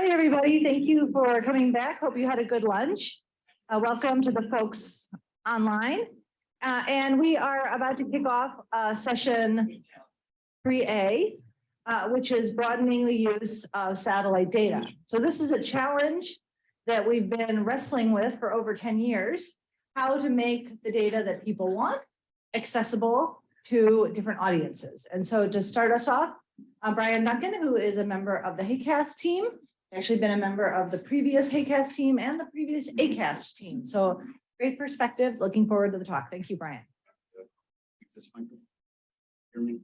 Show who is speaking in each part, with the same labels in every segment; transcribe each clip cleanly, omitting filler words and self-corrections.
Speaker 1: Hi, everybody. Thank you for coming back. Hope you had a good lunch. Welcome to the folks online. And we are about to kick off session 3A, which is broadening the use of satellite data. So this is a challenge that we've been wrestling with for over 10 years, how to make the data that people want accessible to different audiences. And so to start us off, Bryan Duncan, who is a member of the HAQAST team, actually been a member of the previous HAQAST team and the previous ACAST team. So great perspectives. Looking forward to the talk. Thank you, Bryan.
Speaker 2: Hear me?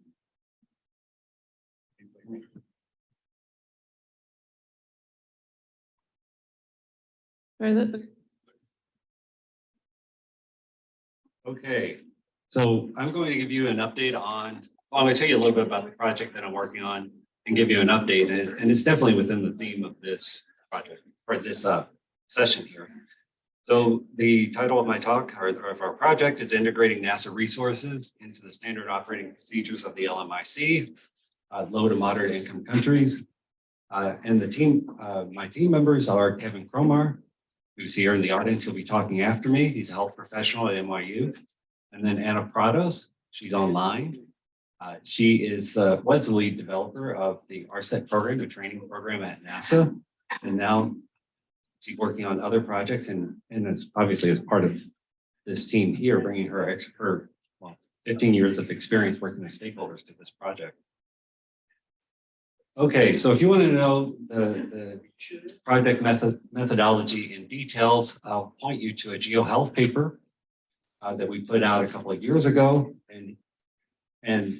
Speaker 2: Okay, so I'm going to give you an update on, well, I'm going to tell you a little bit about the project that I'm working on and give you an update. And it's definitely within the theme of this project or this session here. So the title of my talk or of our project is integrating NASA resources into the standard operating procedures of the LMIC, low to moderate income countries. And the team, my team members are Kevin Cromar, who's here in the audience. He'll be talking after me. He's a health professional at NYU. And then Anna Prados, she's online. She was the lead developer of the RSET program, the training program at NASA. And now she's working on other projects and is obviously as part of this team here, bringing her 15 years of experience working with stakeholders to this project. Okay, so if you want to know the project methodology in details, I'll point you to a GeoHealth paper that we put out a couple of years ago.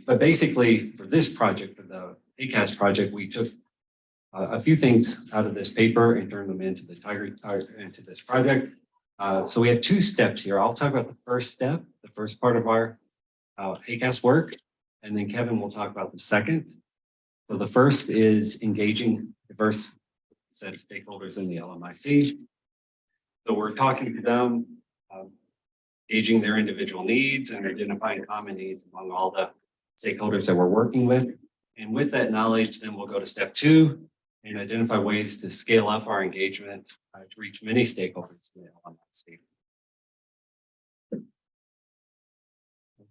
Speaker 2: But basically for this project, for the HAQAST project, we took a few things out of this paper and turned them into into this project. So we have two steps here. I'll talk about the first step, the first part of our HAQAST work, and then Kevin will talk about the second. So the first is engaging a diverse set of stakeholders in the LMIC. So we're talking to them, gauging their individual needs and identifying common needs among all the stakeholders that we're working with. And with that knowledge, then we'll go to step 2 and identify ways to scale up our engagement to reach many stakeholders in the LMIC.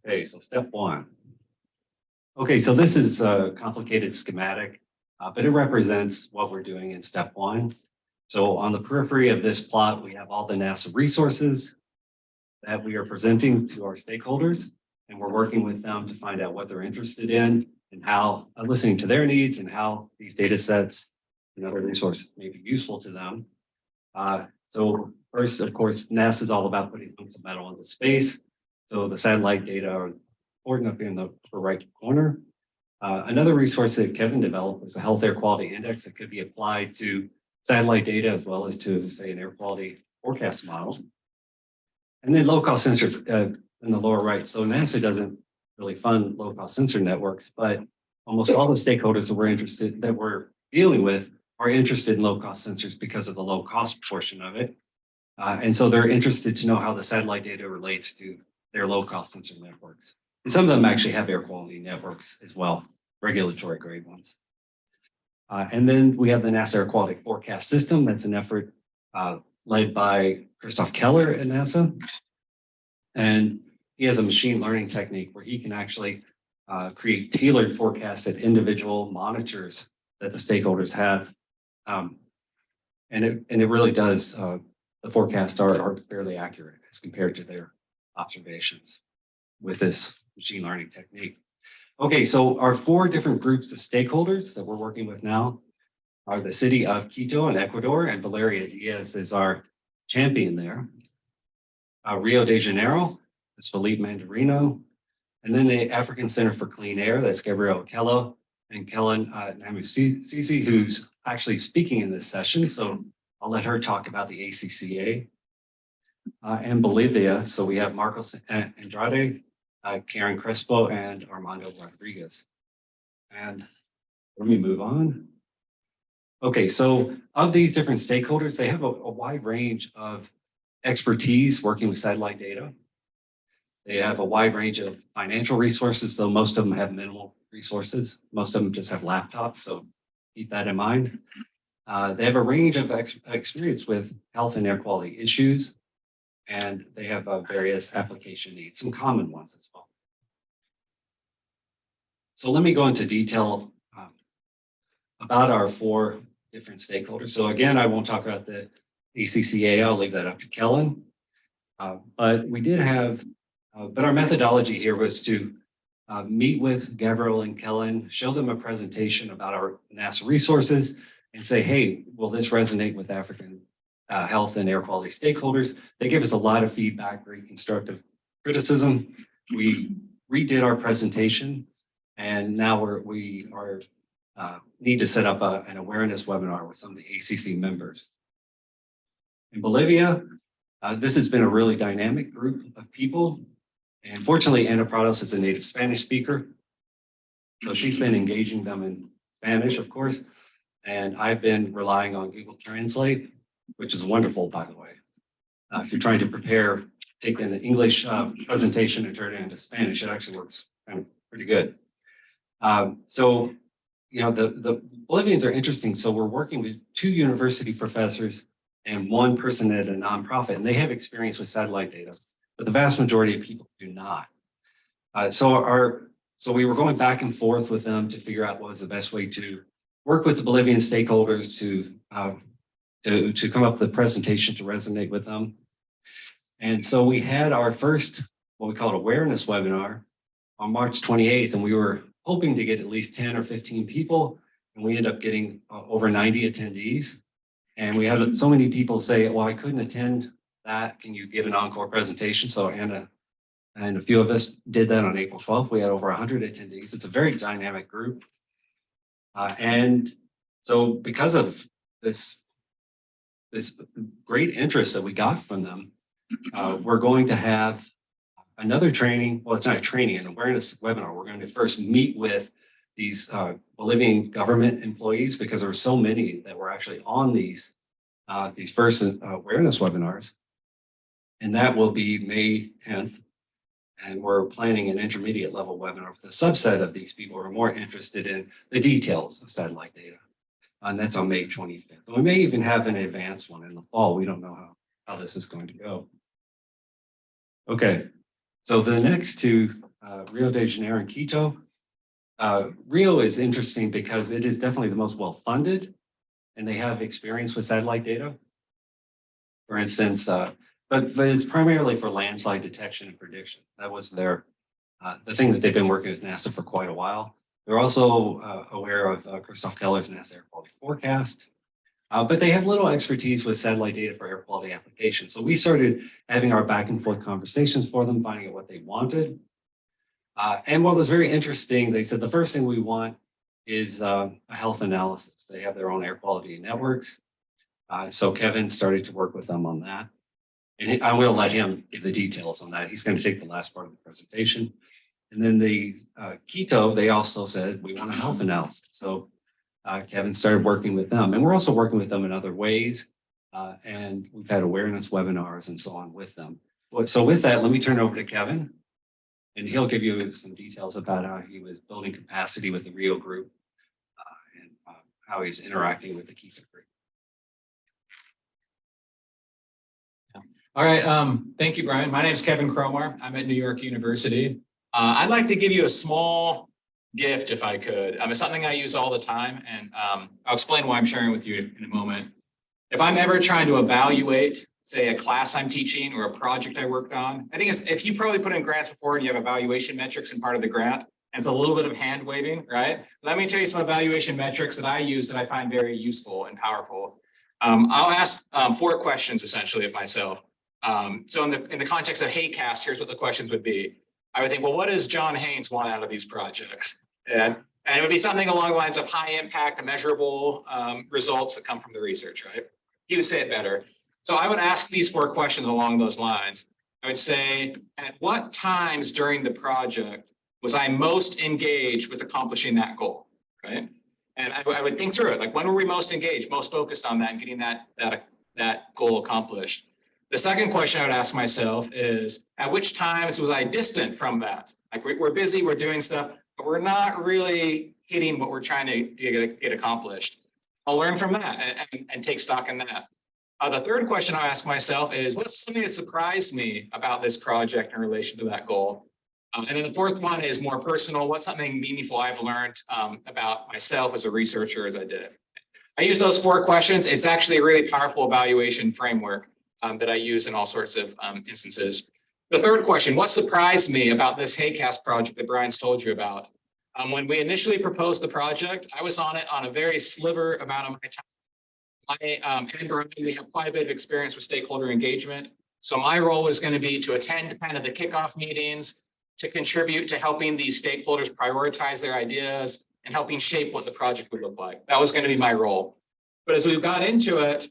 Speaker 2: Okay, so step 1. Okay, so this is a complicated schematic, but it represents what we're doing in step 1. So on the periphery of this plot, we have all the NASA resources that we are presenting to our stakeholders, and we're working with them to find out what they're interested in and how, listening to their needs and how these data sets and other resources may be useful to them. So first, of course, NASA is all about putting hunks of metal into space. So the satellite data are important up in the upper right corner. Another resource that Kevin developed was a health air quality index that could be applied to satellite data as well as to, say, an air quality forecast model. And then low-cost sensors in the lower right. So NASA doesn't really fund low-cost sensor networks, but almost all the stakeholders that we're dealing with are interested in low-cost sensors because of the low-cost portion of it. And so they're interested to know how the satellite data relates to their low-cost sensor networks. And some of them actually have air quality networks as well, regulatory grade ones. And then we have the NASA Air Quality Forecast System. That's an effort led by Christoph Keller at NASA. And he has a machine learning technique where he can actually create tailored forecasts that individual monitors that the stakeholders have. And it really does, the forecasts are fairly accurate as compared to their observations with this machine learning technique. Okay, so our 4 different groups of stakeholders that we're working with now are the city of Quito in Ecuador, and Valeria Diaz is our champion there. Rio de Janeiro, that's Felipe Mandarino. And then the African Center for Clean Air, that's Gabriel Kello and Kellen Namusisi, who's actually speaking in this session. So I'll let her talk about the ACCA. And Bolivia, so we have Marcos Andrade, Karen Crespo, and Armando Rodriguez. And let me move on. Okay, so of these different stakeholders, they have a wide range of expertise working with satellite data. They have a wide range of financial resources, though most of them have minimal resources. Most of them just have laptops, so keep that in mind. They have a range of experience with health and air quality issues, and they have various application needs, some common ones as well. So let me go into detail about our 4 different stakeholders. So again, I won't talk about the ACCA, I'll leave that up to Kellen. But we did have, but our methodology here was to meet with Gabriel and Kellen, show them a presentation about our NASA resources and say, hey, will this resonate with African health and air quality stakeholders? They give us a lot of feedback, very constructive criticism. We redid our presentation, and now we need to set up an awareness webinar with some of the ACC members. In Bolivia, this has been a really dynamic group of people. And fortunately, Ana Prados is a native Spanish speaker. So she's been engaging them in Spanish, of course. And I've been relying on Google Translate, which is wonderful, by the way. If you're trying to take an English presentation and turn it into Spanish, it actually works kind of pretty good. So, you know, the Bolivians are interesting. So we're working with 2 university professors and 1 person at a nonprofit, and they have experience with satellite data, but the vast majority of people do not. So we were going back and forth with them to figure out what was the best way to work with the Bolivian stakeholders to come up with a presentation to resonate with them. And so we had our first, what we call awareness webinar on March 28th, and we were hoping to get at least 10 or 15 people, and we ended up getting over 90 attendees. And we had so many people say, well, I couldn't attend that. Can you give an encore presentation? So Anna and a few of us did that on April 12th. We had over 100 attendees. It's a very dynamic group. And so because of this great interest that we got from them, we're going to have another training. Well, it's not a training, an awareness webinar. We're going to first meet with these Bolivian government employees, because there were so many that were actually on these first awareness webinars. And that will be May 10th. And we're planning an intermediate level webinar with a subset of these people who are more interested in the details of satellite data. And that's on May 25th. And we may even have an advanced one in the fall. We don't know how this is going to go. Okay, so the next 2, Rio de Janeiro and Quito. Rio is interesting because it is definitely the most well-funded, and they have experience with satellite data. For instance, but it's primarily for landslide detection and prediction. That was their the thing that they've been working with NASA for quite a while. They're also aware of Christoph Keller's NASA air quality forecast, but they have little expertise with satellite data for air quality applications. So we started having our back and forth conversations for them, finding out what they wanted. And what was very interesting, they said the first thing we want is a health analysis. They have their own air quality networks. So Kevin started to work with them on that. And I will let him give the details on that. He's going to take the last part of the presentation. And then the Quito, they also said, we want a health analysis. So Kevin started working with them. And we're also working with them in other ways. And we've had awareness webinars and so on with them. So with that, let me turn it over to Kevin. And he'll give you some details about how he was building capacity with the Rio group and how he's interacting with the Quito group.
Speaker 3: All right, thank you, Bryan. My name is Kevin Cromar. I'm at New York University. I'd like to give you a small gift, if I could. It's something I use all the time, and I'll explain why I'm sharing with you in a moment. If I'm ever trying to evaluate, say, a class I'm teaching or a project I worked on, I think if you probably put in grants before and you have evaluation metrics in part of the grant, and it's a little bit of hand waving, right? Let me tell you some evaluation metrics that I use that I find very useful and powerful. I'll ask 4 questions essentially of myself. So in the context of HAQAST, here's what the questions would be. I would think, well, what does John Haynes want out of these projects? And it would be something along the lines of high impact, measurable results that come from the research, right? He would say it better. So I would ask these 4 questions along those lines. I would say, at what times during the project was I most engaged with accomplishing that goal, right? And I would think through it, like when were we most engaged, most focused on that and getting that goal accomplished? The second question I would ask myself is, at which times was I distant from that? Like we're busy, we're doing stuff, but we're not really hitting what we're trying to get accomplished. I'll learn from that and take stock in that. The third question I ask myself is, what's something that surprised me about this project in relation to that goal? And then the fourth one is more personal. What's something meaningful I've learned about myself as a researcher as I did it? I use those 4 questions. It's actually a really powerful evaluation framework that I use in all sorts of instances. The third question, what surprised me about this HAQAST project that Bryan's told you about? When we initially proposed the project, I was on it on a very sliver amount of my time. And Bryan, we have quite a bit of experience with stakeholder engagement. So my role was going to be to attend kind of the kickoff meetings, to contribute to helping these stakeholders prioritize their ideas and helping shape what the project would look like. That was going to be my role. But as we got into it,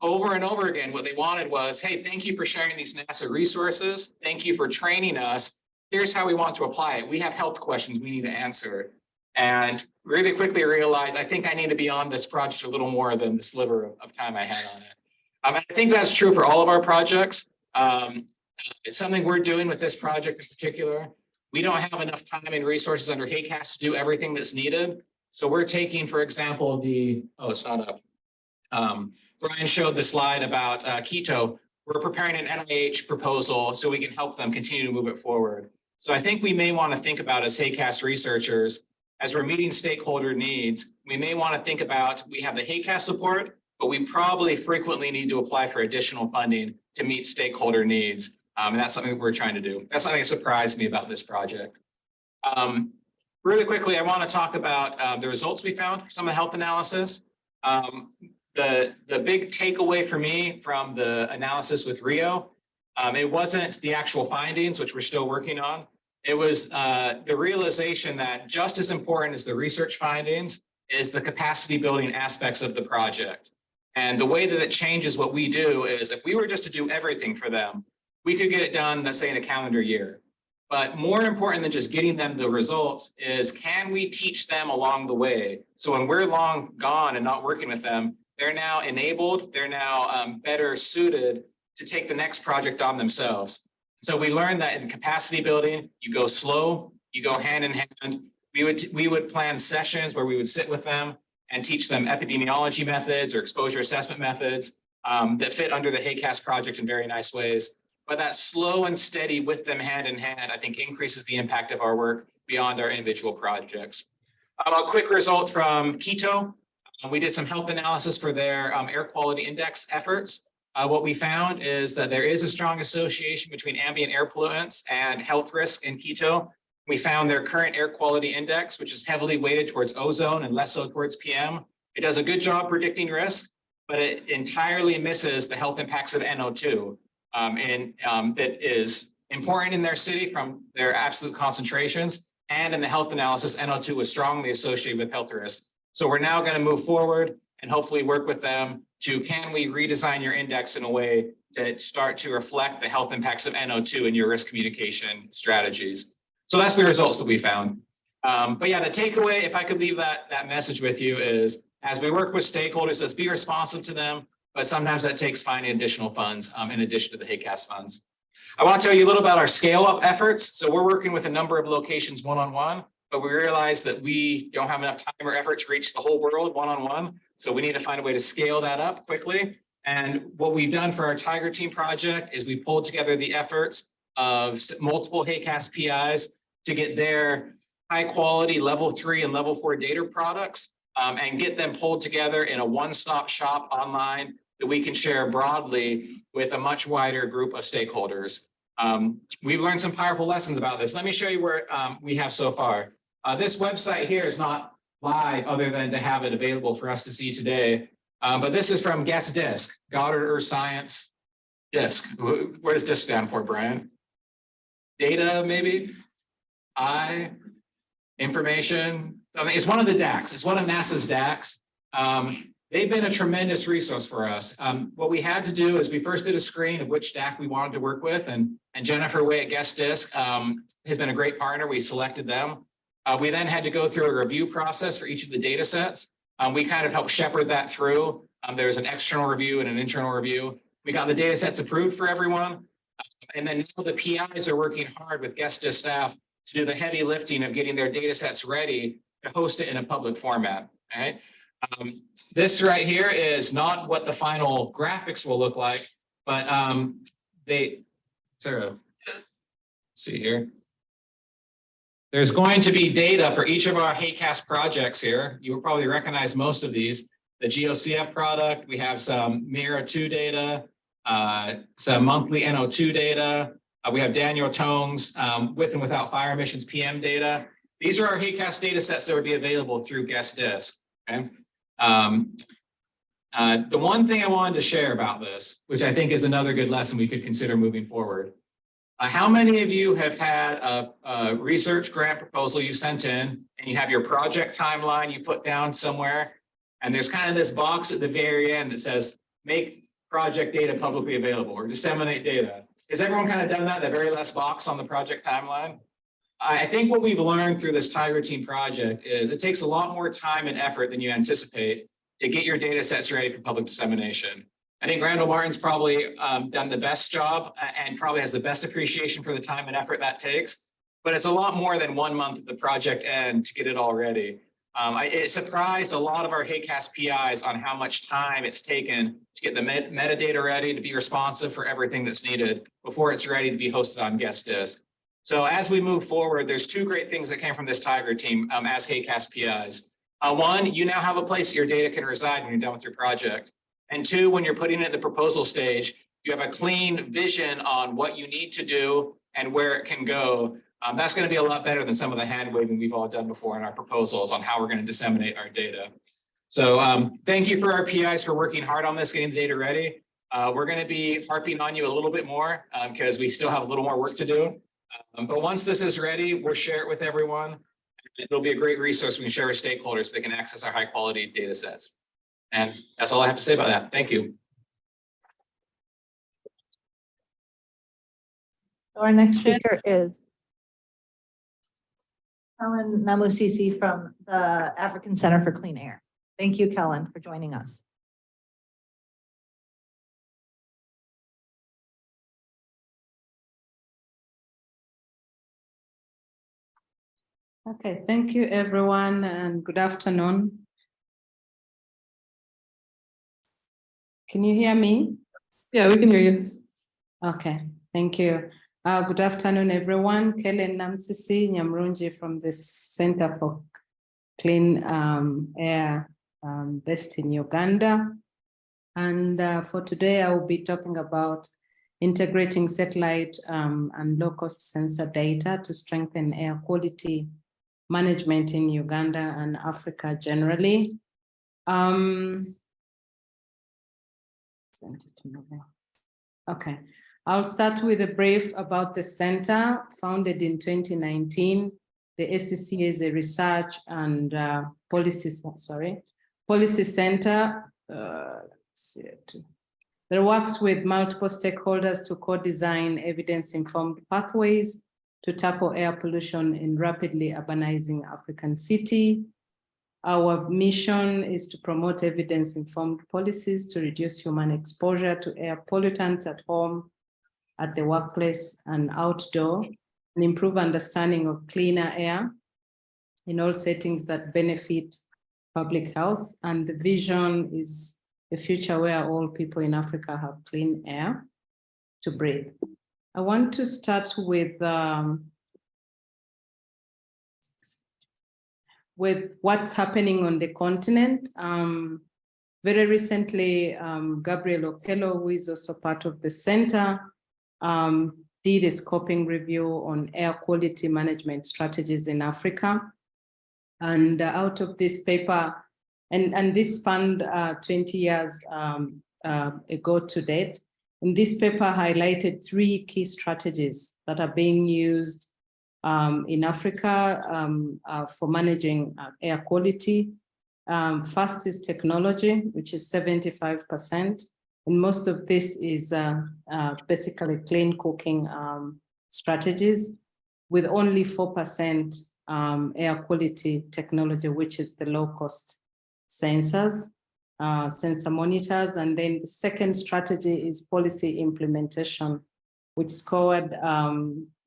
Speaker 3: over and over again, what they wanted was, hey, thank you for sharing these NASA resources. Thank you for training us. Here's how we want to apply it. We have health questions we need to answer. And really quickly realized, I think I need to be on this project a little more than the sliver of time I had on it. I think that's true for all of our projects. It's something we're doing with this project in particular. We don't have enough time and resources under HAQAST to do everything that's needed. So we're taking, for example, it's not up. Bryan showed the slide about HCHO. We're preparing an NIH proposal so we can help them continue to move it forward. So I think we may want to think about as HAQAST researchers, as we're meeting stakeholder needs, we may want to think about, we have the HAQAST support, but we probably frequently need to apply for additional funding to meet stakeholder needs. And that's something that we're trying to do. That's something that surprised me about this project. Really quickly, I want to talk about the results we found, some of the health analysis. The big takeaway for me from the analysis with Rio, it wasn't the actual findings, which we're still working on. It was the realization that just as important as the research findings is the capacity building aspects of the project. And the way that it changes what we do is if we were just to do everything for them, we could get it done, let's say in a calendar year. But more important than just getting them the results is, can we teach them along the way? So when we're long gone and not working with them, they're now enabled, they're now better suited to take the next project on themselves. So we learned that in capacity building, you go slow, you go hand in hand. We would plan sessions where we would sit with them and teach them epidemiology methods or exposure assessment methods that fit under the HAQAST project in very nice ways. But that slow and steady with them hand in hand, I think increases the impact of our work beyond our individual projects. A quick result from Quito. We did some health analysis for their air quality index efforts. What we found is that there is a strong association between ambient air pollutants and health risk in Quito. We found their current air quality index, which is heavily weighted towards ozone and less so towards PM. It does a good job predicting risk, but it entirely misses the health impacts of NO2. That is important in their city from their absolute concentrations, and in the health analysis, NO2 was strongly associated with health risk. So we're now going to move forward and hopefully work with them to, can we redesign your index in a way to start to reflect the health impacts of NO2 in your risk communication strategies. So that's the results that we found. But yeah, the takeaway, if I could leave that message with you, is as we work with stakeholders, let's be responsive to them, but sometimes that takes finding additional funds in addition to the HAQAST funds. I want to tell you a little about our scale-up efforts. So we're working with a number of locations one-on-one, but we realize that we don't have enough time or effort to reach the whole world one-on-one. So we need to find a way to scale that up quickly. And what we've done for our Tiger Team project is we pulled together the efforts of multiple HAQAST PIs to get their high-quality level 3 and level 4 data products and get them pulled together in a one-stop shop online that we can share broadly with a much wider group of stakeholders. We've learned some powerful lessons about this. Let me show you where we have so far. This website here is not live other than to have it available for us to see today. But this is from Guest Disk, Goddard Earth Science Disk. What does DISC stand for, Bryan? Data, maybe? Information. I mean, it's one of the DACs. It's one of NASA's DACs. They've been a tremendous resource for us. What we had to do is we first did a screen of which DAC we wanted to work with, and Jennifer Way at Guest Disk has been a great partner. We selected them. We then had to go through a review process for each of the data sets. We kind of helped shepherd that through. There's an external review and an internal review. We got the data sets approved for everyone. And then now the PIs are working hard with Guest Disk staff to do the heavy lifting of getting their data sets ready to host it in a public format. Right? This right here is not what the final graphics will look like, but Sarah, let's see here. There's going to be data for each of our HAQAST projects here. You will probably recognize most of these. The GOCF product, we have some MIRA2 data, some monthly NO2 data. We have Daniel Tome's with and without fire emissions PM data. These are our HAQAST data sets that would be available through guest disk. Okay. The one thing I wanted to share about this, which I think is another good lesson we could consider moving forward. How many of you have had a research grant proposal you sent in and you have your project timeline you put down somewhere, and there's kind of this box at the very end that says, make project data publicly available or disseminate data? Has everyone kind of done that, the very last box on the project timeline? I think what we've learned through this Tiger Team project is it takes a lot more time and effort than you anticipate to get your data sets ready for public dissemination. I think Randall Martin's probably done the best job and probably has the best appreciation for the time and effort that takes, but it's a lot more than 1 month at the project end to get it all ready. It surprised a lot of our HAQAST PIs on how much time it's taken to get the metadata ready to be responsive for everything that's needed before it's ready to be hosted on guest disk. So as we move forward, there's two great things that came from this Tiger Team as HAQAST PIs. One, you now have a place that your data can reside when you're done with your project. And two, when you're putting it in the proposal stage, you have a clean vision on what you need to do and where it can go. That's going to be a lot better than some of the hand waving we've all done before in our proposals on how we're going to disseminate our data. So thank you for our PIs for working hard on this, getting the data ready. We're going to be harping on you a little bit more because we still have a little more work to do. But once this is ready, we'll share it with everyone. It'll be a great resource we can share with stakeholders so they can access our high quality data sets. And that's all I have to say about that. Thank you.
Speaker 1: Our next speaker is Kellen Namusisi from the African Center for Clean Air. Thank you, Kellen, for joining us.
Speaker 4: Okay, thank you everyone and good afternoon. Can you hear me?
Speaker 5: Yeah, we can hear you.
Speaker 4: Okay, thank you. Good afternoon everyone. Kellen Namusisi Nyamrunji from the Center for Clean Air based in Uganda. And for today I will be talking about integrating satellite and low-cost sensor data to strengthen air quality management in Uganda and Africa generally. Okay, I'll start with a brief about the center. Founded in 2019, the SCC is a research and policy center that works with multiple stakeholders to co-design evidence-informed pathways to tackle air pollution in rapidly urbanizing African cities. Our mission is to promote evidence-informed policies to reduce human exposure to air pollutants at home, at the workplace, and outdoor, and improve understanding of cleaner air in all settings that benefit public health. And the vision is a future where all people in Africa have clean air to breathe. I want to start with what's happening on the continent. Very recently, Gabriel Okello, who is also part of the center, did a scoping review on air quality management strategies in Africa. And out of this paper, and this spanned 20 years ago to date, and this paper highlighted 3 key strategies that are being used in Africa for managing air quality. First is technology, which is 75%. And most of this is basically clean cooking strategies, with only 4% air quality technology, which is the low-cost sensors, sensor monitors. And then the second strategy is policy implementation, which scored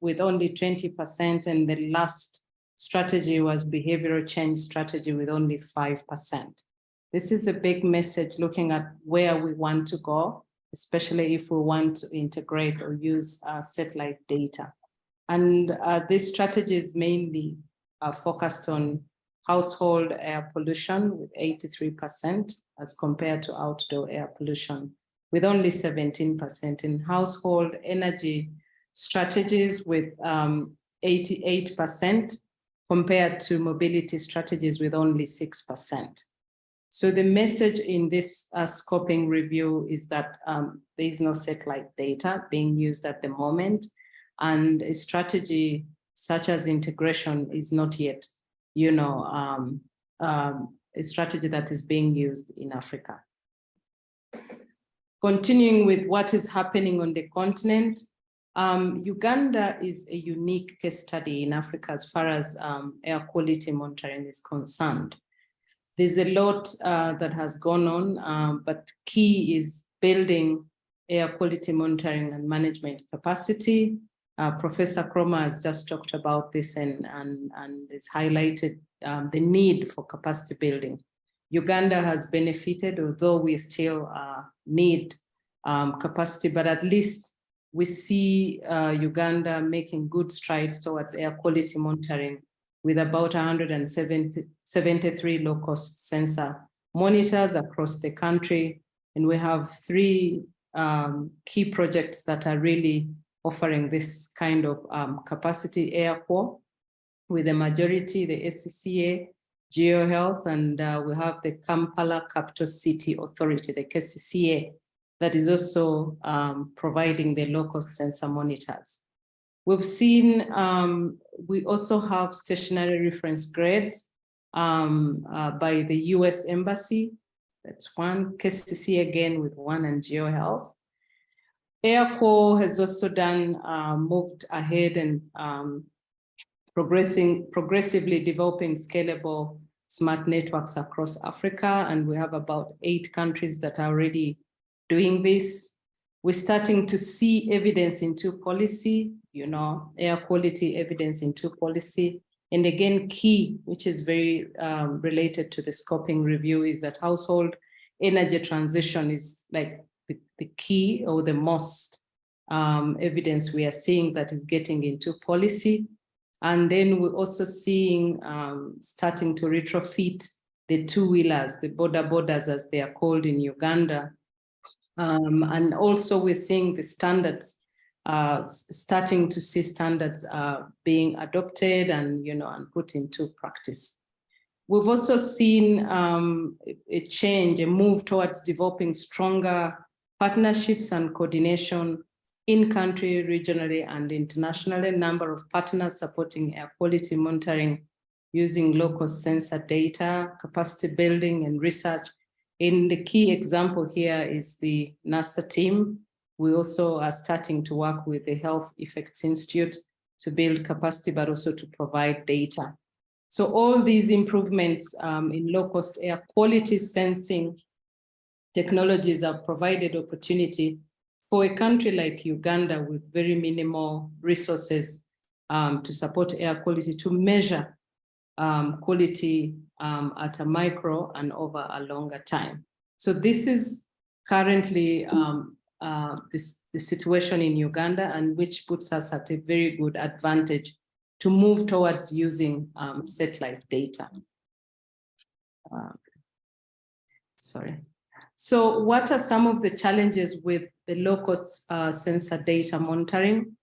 Speaker 4: with only 20%, and the last strategy was behavioral change strategy with only 5%. This is a big message looking at where we want to go, especially if we want to integrate or use satellite data. And this strategy is mainly focused on household air pollution with 83% as compared to outdoor air pollution with only 17%, in household energy strategies with 88% compared to mobility strategies with only 6%. So the message in this scoping review is that there is no satellite data being used at the moment, and a strategy such as integration is not yet, a strategy that is being used in Africa. Continuing with what is happening on the continent, Uganda is a unique case study in Africa as far as air quality monitoring is concerned. There's a lot that has gone on, but key is building air quality monitoring and management capacity. Professor Cromar has just talked about this and has highlighted the need for capacity building. Uganda has benefited, although we still need capacity, but at least we see Uganda making good strides towards air quality monitoring with about 173 low-cost sensor monitors across the country. And we have 3 key projects that are really offering this kind of capacity air core, with the majority, the SCCA, GeoHealth, and we have the Kampala Capital City Authority, the KCCA, that is also providing the low-cost sensor monitors. We've seen, we also have stationary reference grades by the US Embassy. That's 1, KCC again with 1, and GeoHealth. Aircore has also moved ahead and progressively developing scalable smart networks across Africa. And we have about 8 countries that are already doing this. We're starting to see evidence into policy, air quality evidence into policy. And again, key, which is very related to the scoping review, is that household energy transition is like the key or the most evidence we are seeing that is getting into policy. And then we're also seeing starting to retrofit the 2-wheelers, the borders as they are called in Uganda. And also we're seeing the standards, starting to see standards being adopted and, and put into practice. We've also seen a change, a move towards developing stronger partnerships and coordination in country, regionally, and internationally. A number of partners supporting air quality monitoring using low-cost sensor data, capacity building, and research. And the key example here is the NASA team. We also are starting to work with the Health Effects Institute to build capacity, but also to provide data. So all these improvements in low-cost air quality sensing technologies have provided opportunity for a country like Uganda with very minimal resources to support air quality, to measure quality at a micro and over a longer time. So this is currently the situation in Uganda, and which puts us at a very good advantage to move towards using satellite data. So what are some of the challenges with the low-cost sensor data monitoring?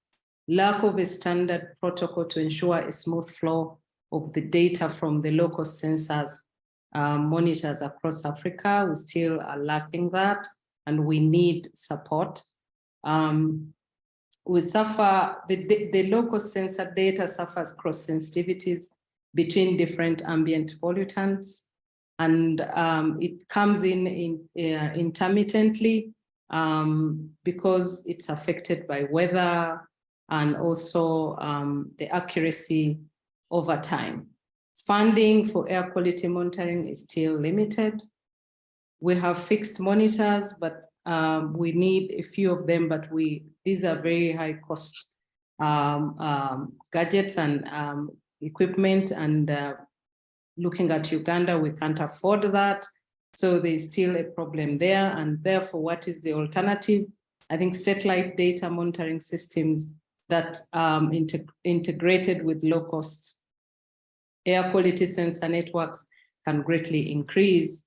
Speaker 4: Lack of a standard protocol to ensure a smooth flow of the data from the low-cost sensors monitors across Africa. We still are lacking that, and we need support. We suffer, the low-cost sensor data suffers cross sensitivities between different ambient pollutants, and it comes in intermittently because it's affected by weather and also the accuracy over time. Funding for air quality monitoring is still limited. We have fixed monitors, but we need a few of them, but these are very high cost gadgets and equipment, and looking at Uganda, we can't afford that. So there's still a problem there. And therefore, what is the alternative? I think satellite data monitoring systems that integrated with low-cost air quality sensor networks can greatly increase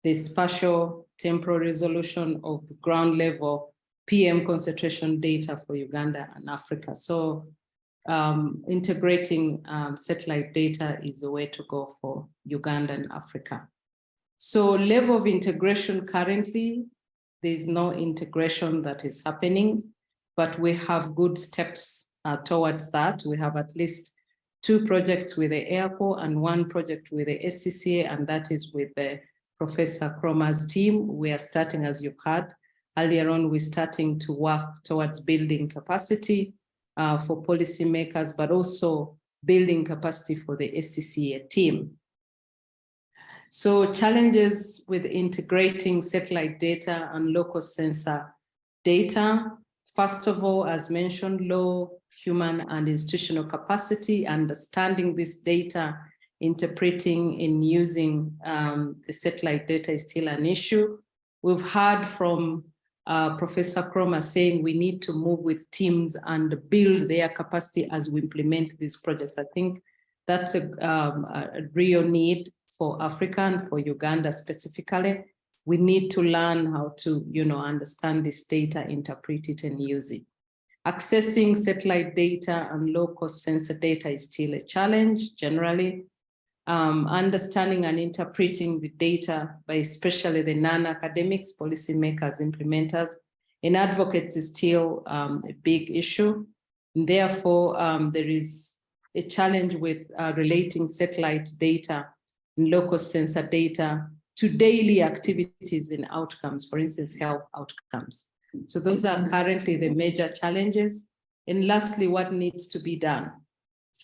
Speaker 4: the spatial temporal resolution of the ground level PM concentration data for Uganda and Africa. So integrating satellite data is the way to go for Uganda and Africa. So level of integration currently, there's no integration that is happening, but we have good steps towards that. We have at least 2 projects with the airport and 1 project with the SCCA, and that is with the Professor Cromar's team. We are starting, as you've heard earlier on, we're starting to work towards building capacity for policymakers, but also building capacity for the SCCA team. So challenges with integrating satellite data and local sensor data. First of all, as mentioned, low human and institutional capacity, understanding this data, interpreting and using the satellite data is still an issue. We've heard from Professor Cromar saying we need to move with teams and build their capacity as we implement these projects. I think that's a real need for Africa and for Uganda specifically. We need to learn how to, understand this data, interpret it, and use it. Accessing satellite data and low-cost sensor data is still a challenge generally. Understanding and interpreting the data by especially the non-academics, policymakers, implementers, and advocates is still a big issue. And therefore, there is a challenge with relating satellite data and local sensor data to daily activities and outcomes, for instance, health outcomes. So those are currently the major challenges. And lastly, what needs to be done?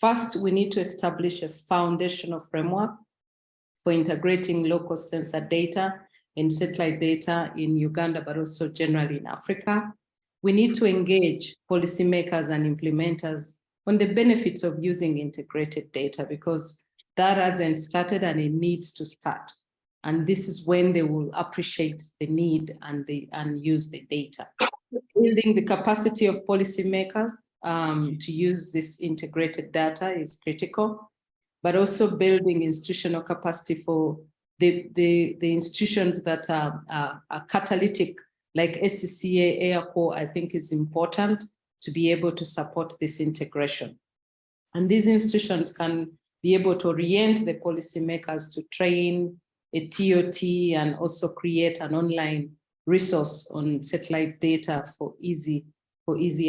Speaker 4: First, we need to establish a foundational framework for integrating local sensor data and satellite data in Uganda, but also generally in Africa. We need to engage policymakers and implementers on the benefits of using integrated data, because that hasn't started and it needs to start. And this is when they will appreciate the need and use the data. Building the capacity of policymakers to use this integrated data is critical, but also building institutional capacity for the institutions that are catalytic, like SCCA, airport, I think is important to be able to support this integration. And these institutions can be able to orient the policymakers to train a TOT and also create an online resource on satellite data for easy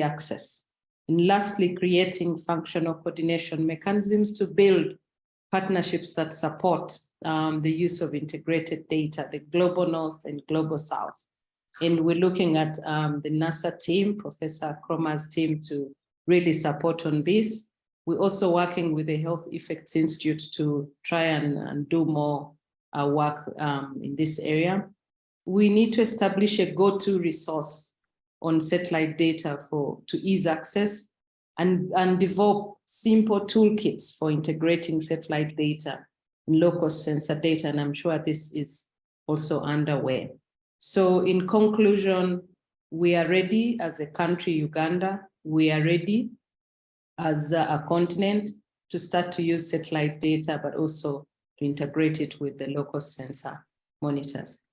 Speaker 4: access. And lastly, creating functional coordination mechanisms to build partnerships that support the use of integrated data, the global north and global south. And we're looking at the NASA team, Professor Cromar's team, to really support on this. We're also working with the Health Effects Institute to try and do more work in this area. We need to establish a go-to resource on satellite data to ease access and develop simple toolkits for integrating satellite data and local sensor data. And I'm sure this is also underway. So in conclusion, we are ready as a country, Uganda. We are ready as a continent to start to use satellite data, but also to integrate it with the local sensor monitors.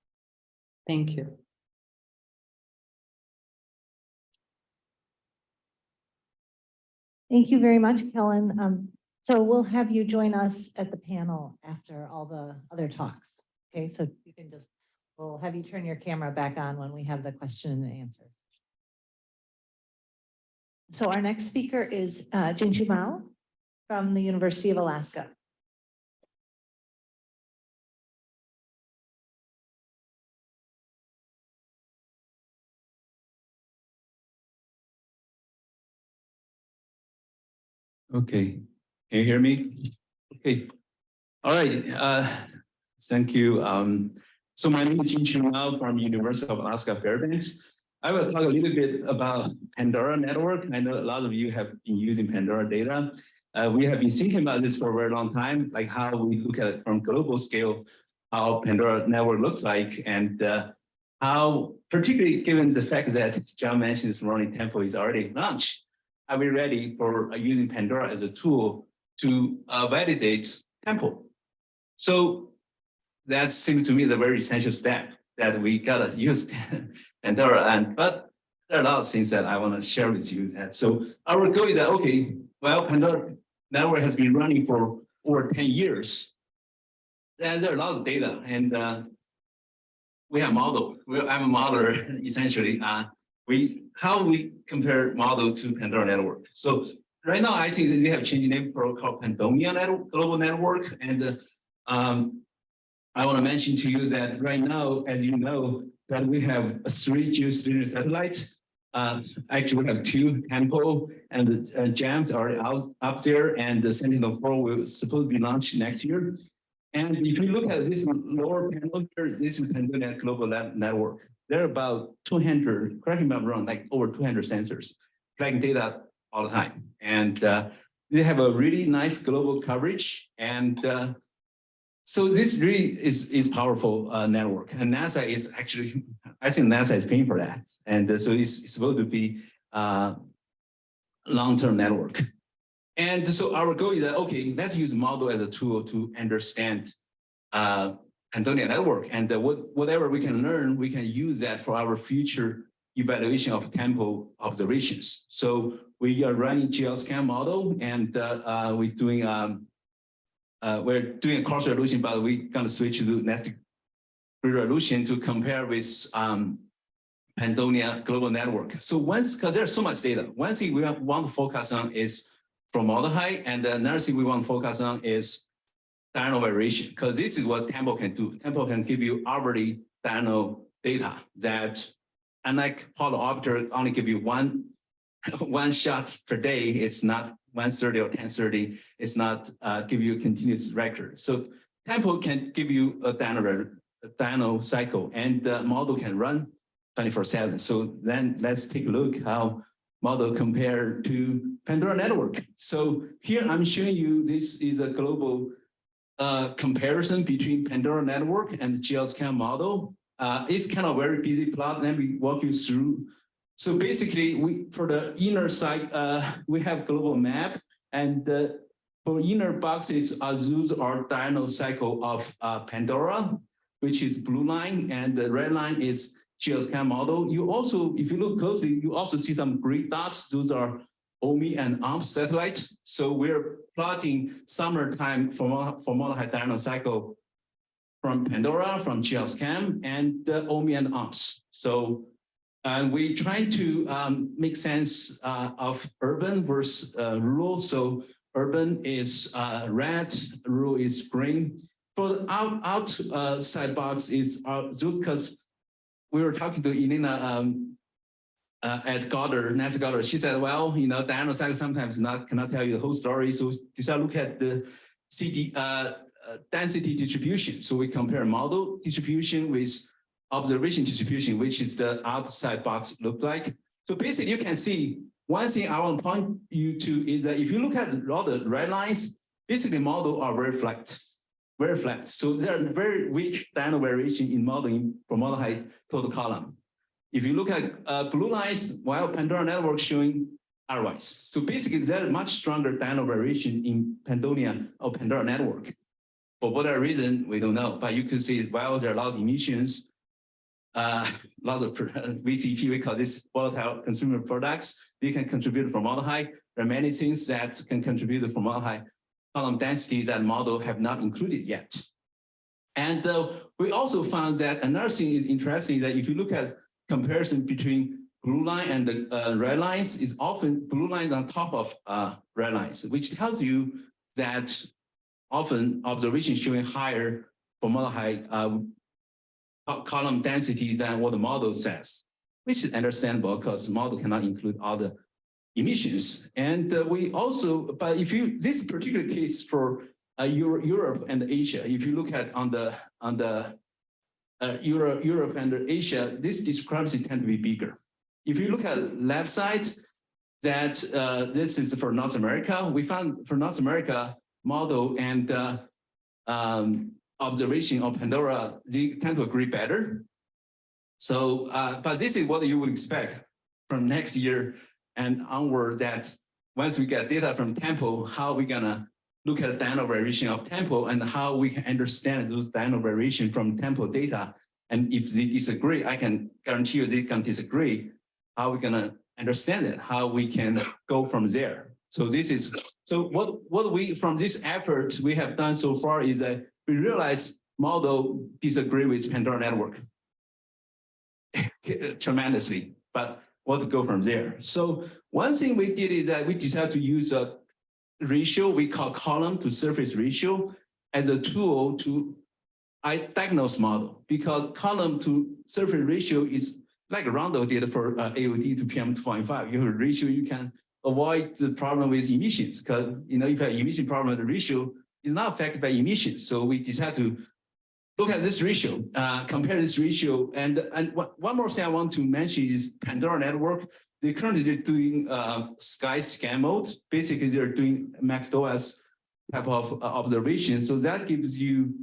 Speaker 4: Thank you.
Speaker 1: Thank you very much, Kellen. So we'll have you join us at the panel after all the other talks. Okay, so you can we'll have you turn your camera back on when we have the question and answer. So our next speaker is Jingqiu from the University of Alaska.
Speaker 5: Okay, can you hear me? Okay, all right, thank you. So my name is Jingqiu from University of Alaska Fairbanks. I will talk a little bit about Pandora network. I know a lot of you have been using Pandora data. We have been thinking about this for a very long time, like how we look at it from global scale. how Pandora network looks like, and how, particularly given the fact that John mentioned this morning, Tempo is already launched, are we ready for using Pandora as a tool to validate Tempo? So that seems to me the very essential step that we gotta use Pandora. But there are a lot of things that I want to share with you. So our goal is that, okay, well, Pandora network has been running for over 10 years. And there are a lot of data, and we have model. I'm a modeler essentially. How we compare model to Pandora network. So right now, I think they have changed name for called Pandonia Global Network, and I want to mention to you that right now, as you know, that we have 3 geostationary satellites. Actually, we have 2, Tempo and the GEMS are up there, and the Sentinel-4 will supposed to be launched next year. And if you look at this lower panel here, this is Pandonia Global Network. There are about 200, correct me if I'm wrong, like over 200 sensors collecting data all the time. And they have a really nice global coverage. And so this really is powerful network. And NASA is actually, I think NASA is paying for that. And so it's supposed to be long-term network. And so our goal is that, okay, let's use model as a tool to understand Pandonia network, and whatever we can learn, we can use that for our future evaluation of Tempo observations. So we are running GLSCAM model, and we're doing a coarse resolution, but we're going to switch to NESCAUM resolution to compare with Pandonia Global Network. So because there's so much data, one thing we want to focus on is formaldehyde, and another thing we want to focus on is diurnal variation, because this is what Tempo can do. Tempo can give you hourly diurnal data that, unlike Polo Orbiter, only give you one shot per day. It's not 1:30 or 10:30. It's not give you a continuous record. So Tempo can give you a diurnal cycle, and the model can run 24/7. So then let's take a look how model compare to Pandora network. So here I'm showing you, this is a global comparison between Pandora network and GLSCAM model. It's kind of very busy plot. Let me walk you through. So basically, for the inner side, we have global map, and for inner boxes, those are diurnal cycle of Pandora, which is blue line, and the red line is GLSCAM model. You also, if you look closely, you also see some gray dots. Those are OMI and AMPS satellite. So we're plotting summertime formaldehyde diurnal cycle from Pandora, from GLSCAM, and OMI and AMPS. So we try to make sense of urban versus rural. So urban is red, rural is green. For the outside box is those, because we were talking to Elena at Goddard, NASA Goddard. She said, well, you know, diurnal cycle sometimes cannot tell you the whole story. So we decided to look at the CD density distribution. So we compare model distribution with observation distribution, which is the outside box look like. So basically you can see, one thing I want to point you to is that if you look at all the red lines, basically model are very flat. Very flat. So there are very weak diurnal variation in modeling formaldehyde total column. If you look at blue lines, while Pandora network showing otherwise. So basically, there's much stronger diurnal variation in Pandonia or Pandora network. For whatever reason, we don't know. But you can see, while there are a lot of emissions, lots of VCP, we call this volatile consumer products, they can contribute to formaldehyde. There are many things that can contribute to formaldehyde column density that model have not included yet. And we also found that another thing is interesting, that if you look at comparison between blue line and the red lines, is often blue lines on top of red lines, which tells you that often observations showing higher formaldehyde column density than what the model says, which is understandable because the model cannot include all the emissions. And we also, but if you, this particular case for Europe and Asia, if you look at on the Europe and Asia, this discrepancy tend to be bigger. If you look at left side, that this is for North America. We found for North America model and observation of Pandora, they tend to agree better. So, but this is what you would expect from next year and onward, that once we get data from tempo, how we gonna look at diurnal variation of tempo and how we can understand those diurnal variation from tempo data. And if they disagree, I can guarantee you they can disagree. How we gonna understand it? How we can go from there? So this is, so what we, from this effort we have done so far is that we realize model disagree with Pandora network tremendously, but what to go from there? So one thing we did is that we decided to use a ratio we call column to surface ratio as a tool to diagnose model, because column to surface ratio is like Rondo did for AOD to PM2.5. You have a ratio, you can avoid the problem with emissions, because if you have emission problem, the ratio is not affected by emissions. So we decided to look at this ratio, compare this ratio. And one more thing I want to mention is Pandora network. They currently doing sky scan mode. Basically, they're doing max DOS type of observation. So that gives you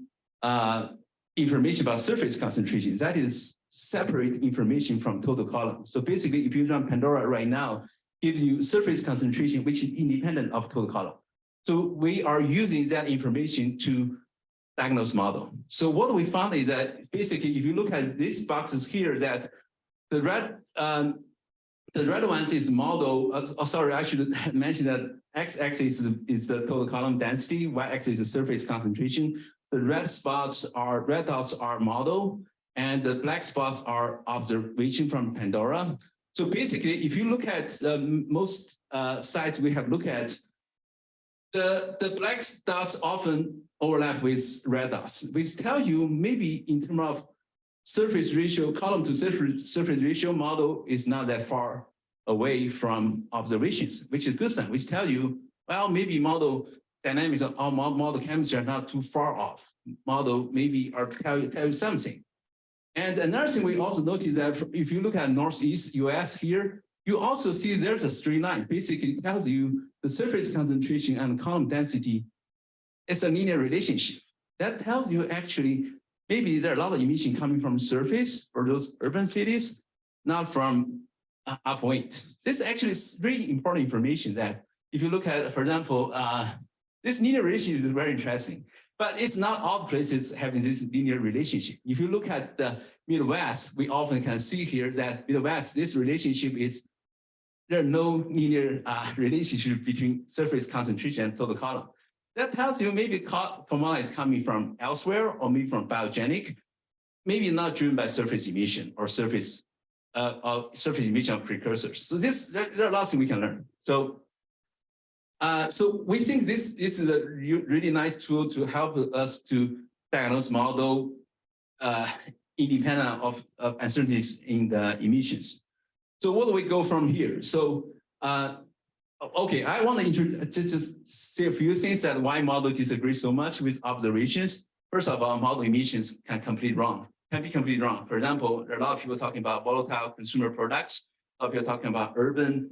Speaker 5: information about surface concentration. That is separate information from total column. So basically, if you run Pandora right now, gives you surface concentration, which is independent of total column. So we are using that information to diagnose model. So what we found is that basically, if you look at these boxes here, that the red ones is model. Sorry, I should mention that x-axis is the total column density, y-axis is the surface concentration. The red dots are model, and the black spots are observation from Pandora. So basically, if you look at most sites we have looked at, the black dots often overlap with red dots, which tell you maybe in terms of surface ratio, column to surface ratio model is not that far away from observations, which is good sign, which tell you, well, maybe model dynamics or model chemistry are not too far off. Model maybe are tell you something. And another thing we also notice that if you look at Northeast US here, you also see there's a straight line. Basically, it tells you the surface concentration and column density is a linear relationship. That tells you actually maybe there are a lot of emission coming from surface for those urban cities, not from upwind. This actually is really important information that if you look at, for example, this linear relationship is very interesting. But it's not all places having this linear relationship. If you look at the Midwest, we often can see here that Midwest, this relationship is, there are no linear relationship between surface concentration and total column. That tells you maybe formula is coming from elsewhere or maybe from biogenic, maybe not driven by surface emission or surface emission of precursors. So there are lots of things we can learn. So we think this is a really nice tool to help us to diagnose model independent of uncertainties in the emissions. So what do we go from here? So, okay, I want to just say a few things that why model disagree so much with observations. First of all, model emissions can be completely wrong. For example, there are a lot of people talking about volatile consumer products. A lot of people talking about urban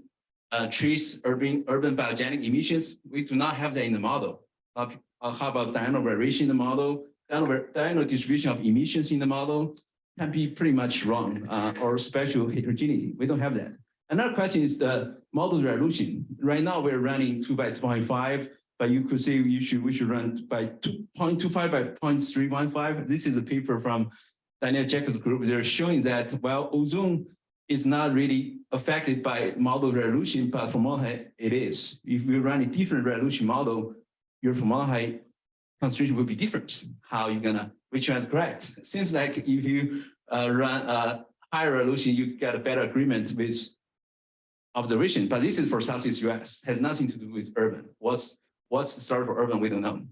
Speaker 5: trees, urban biogenic emissions. We do not have that in the model. How about diurnal variation in the model? Diurnal distribution of emissions in the model can be pretty much wrong, or spatial heterogeneity. We don't have that. Another question is the model resolution. Right now we're running 2 by 2.5, but you could say we should run by 2.25 by 0.315. This is a paper from Daniel Jacobs group. They're showing that, well, ozone is not really affected by model resolution, but formaldehyde it is. If we run a different resolution model, your formaldehyde concentration will be different. How are you gonna, which one is correct? It seems like if you run a higher resolution, you get a better agreement with observation, but this is for Southeast US, has nothing to do with urban. What's the start for urban, we don't know.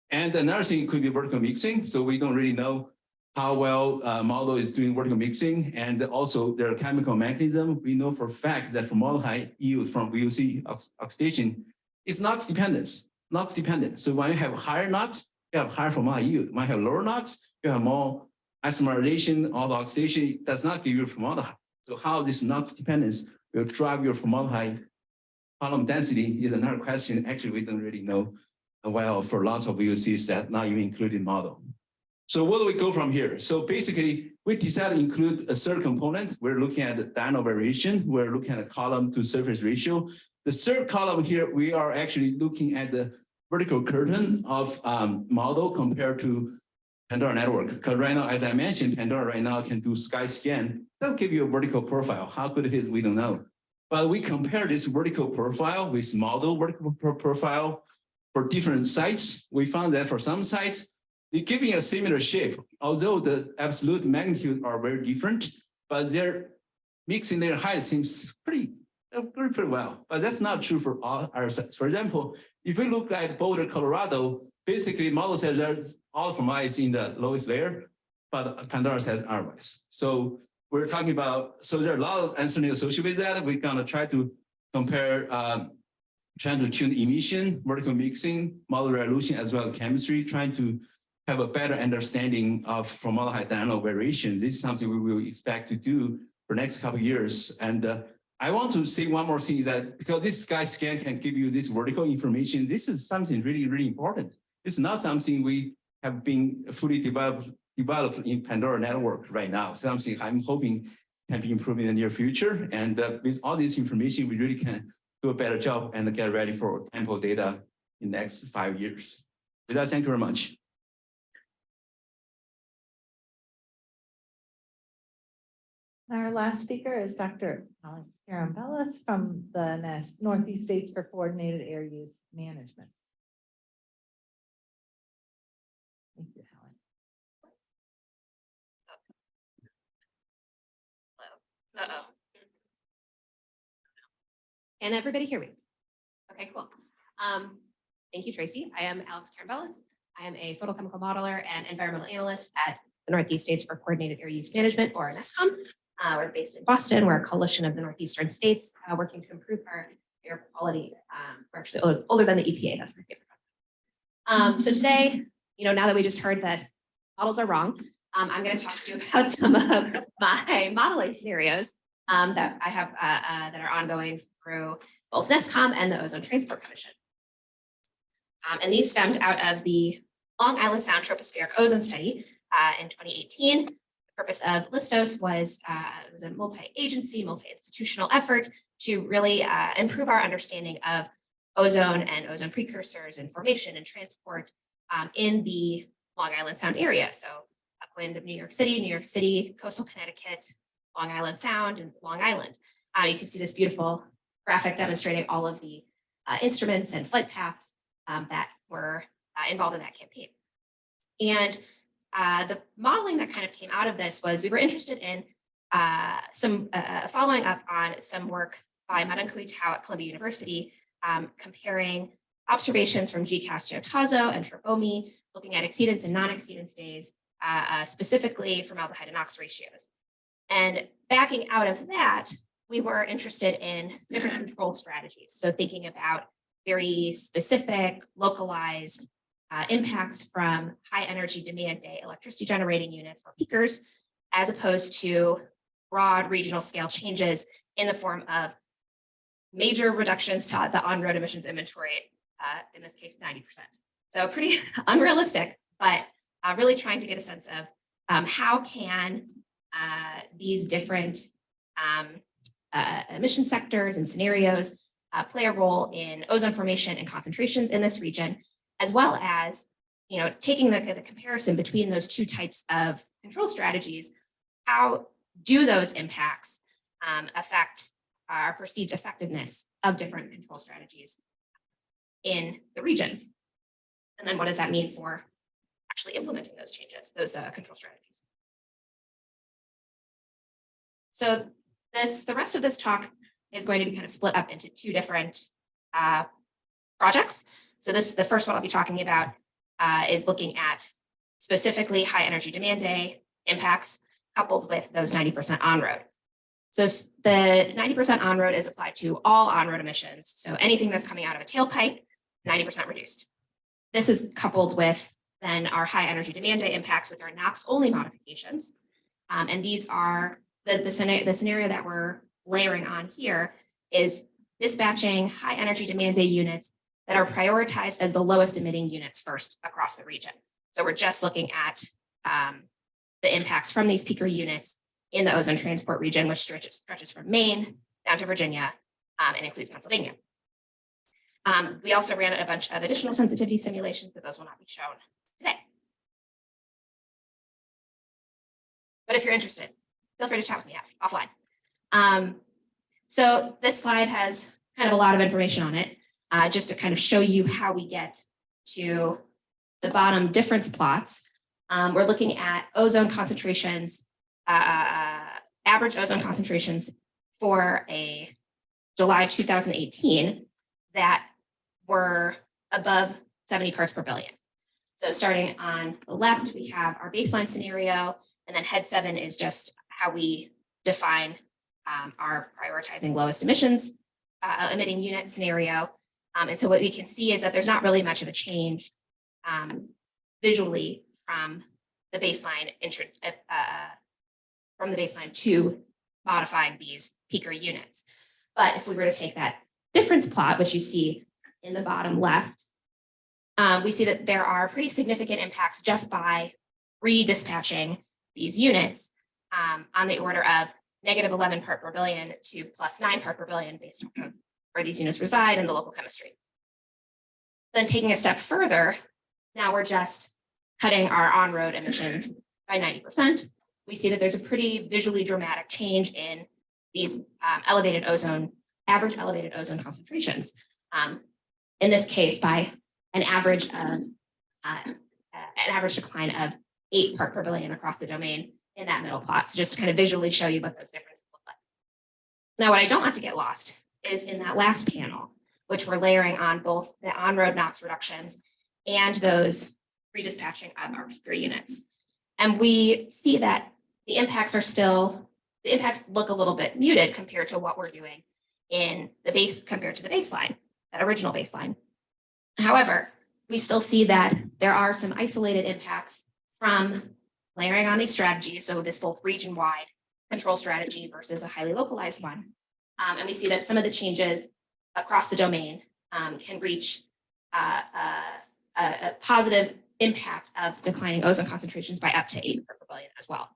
Speaker 5: And another thing could be vertical mixing. So we don't really know how well model is doing vertical mixing. And also there are chemical mechanism. We know for a fact that formaldehyde yield from VOC oxidation is NOx dependent. So when you have higher NOx, you have higher formaldehyde yield. When you have lower NOx, you have more isomerization, all the oxidation does not give you formaldehyde. So how this NOx dependence will drive your formaldehyde column density is another question. Actually, we don't really know well for lots of VOCs that not even included in model. So where do we go from here? So basically, we decided to include a third component. We're looking at the diurnal variation. We're looking at the column to surface ratio. The third column here, we are actually looking at the vertical curtain of model compared to Pandora network. Because right now, as I mentioned, Pandora right now can do sky scan. That'll give you a vertical profile. How good it is, we don't know. But we compare this vertical profile with model vertical profile for different sites. We found that for some sites, they're giving a similar shape, although the absolute magnitude are very different, but their mixing their height seems pretty well. But that's not true for all our sites. For example, if we look at Boulder, Colorado, basically model says there's all from is in the lowest layer, but Pandora says otherwise. So we're talking about, so there are a lot of uncertainty associated with that. We're gonna try to compare, trying to tune emission, vertical mixing, model resolution, as well as chemistry, trying to have a better understanding of formaldehyde diurnal variation. This is something we will expect to do for next couple of years. And I want to say one more thing, that because this sky scan can give you this vertical information, this is something really, really important. It's not something we have been fully developed in Pandora network right now. Something I'm hoping can be improved in the near future. And with all this information, we really can do a better job and get ready for ample data in the next 5 years. With that, thank you very much.
Speaker 1: Our last speaker is Dr. Alex Karambelas from the Northeast States for Coordinated Air Use Management. Thank you, Helen.
Speaker 6: Uh-oh. Can everybody hear me? Okay, cool. Thank you, Tracy. I am Alex Karambelas. I am a photochemical modeler and environmental analyst at the Northeast States for Coordinated Air Use Management, or NESCAUM. We're based in Boston. We're a coalition of the Northeastern states working to improve our air quality. We're actually older than the EPA. That's my favorite. So today, now that we just heard that models are wrong, I'm going to talk to you about some of my modeling scenarios that I have that are ongoing through both NESCAUM and the Ozone Transport Commission. And these stemmed out of the Long Island Sound tropospheric ozone study in 2018. The purpose of LISTOS was it was a multi-agency, multi-institutional effort to really improve our understanding of ozone and ozone precursors and formation and transport in the Long Island Sound area. So upwind of New York City, coastal Connecticut, Long Island Sound, and Long Island. You can see this beautiful graphic demonstrating all of the instruments and flight paths that were involved in that campaign. And the modeling that kind of came out of this was we were interested in some following up on some work by Madison at Columbia University, comparing observations from HAQAST, Geotazo, and Tropomi, looking at exceedance and non-exceedance days, specifically formaldehyde and NOx ratios. And backing out of that, we were interested in different control strategies. So thinking about very specific, localized impacts from high energy demand day electricity generating units or peakers, as opposed to broad regional scale changes in the form of major reductions to the on-road emissions inventory, in this case, 90%. So pretty unrealistic, but really trying to get a sense of how can these different emission sectors and scenarios play a role in ozone formation and concentrations in this region, as well as, taking the comparison between those two types of control strategies. How do those impacts affect our perceived effectiveness of different control strategies in the region? And then what does that mean for actually implementing those changes, those control strategies? So the rest of this talk is going to be kind of split up into two different projects. So the first one I'll be talking about is looking at specifically high energy demand day impacts coupled with those 90% on-road. So the 90% on-road is applied to all on-road emissions. So anything that's coming out of a tailpipe, 90% reduced. This is coupled with then our high energy demand day impacts, which are NOx only modifications. And these are the scenario that we're layering on here is dispatching high energy demand day units that are prioritized as the lowest emitting units first across the region. So we're just looking at the impacts from these peaker units in the ozone transport region, which stretches from Maine down to Virginia and includes Pennsylvania. We also ran a bunch of additional sensitivity simulations, but those will not be shown today. But if you're interested, feel free to chat with me offline. So this slide has kind of a lot of information on it, just to kind of show you how we get to the bottom difference plots. We're looking at ozone concentrations, average ozone concentrations for a July 2018 that were above 70 parts per billion. So starting on the left, we have our baseline scenario, and then head 7 is just how we define our prioritizing lowest emissions emitting unit scenario. And so what we can see is that there's not really much of a change visually from the baseline to modifying these peaker units. But if we were to take that difference plot, which you see in the bottom left, we see that there are pretty significant impacts just by redispatching these units on the order of -11 part per billion to +9 part per billion based on where these units reside and the local chemistry. Then taking a step further, now we're just cutting our on-road emissions by 90%. We see that there's a pretty visually dramatic change in these average elevated ozone concentrations. In this case, by an average decline of 8 part per billion across the domain in that middle plot. So just to kind of visually show you what those differences look like. Now, what I don't want to get lost is in that last panel, which we're layering on both the on-road NOx reductions and those redispatching of our peaker units. And we see that the impacts look a little bit muted compared to what we're doing in the compared to the baseline, that original baseline. However, we still see that there are some isolated impacts from layering on these strategies. So this both region-wide control strategy versus a highly localized one. And we see that some of the changes across the domain can reach a positive impact of declining ozone concentrations by up to 8 part per billion as well.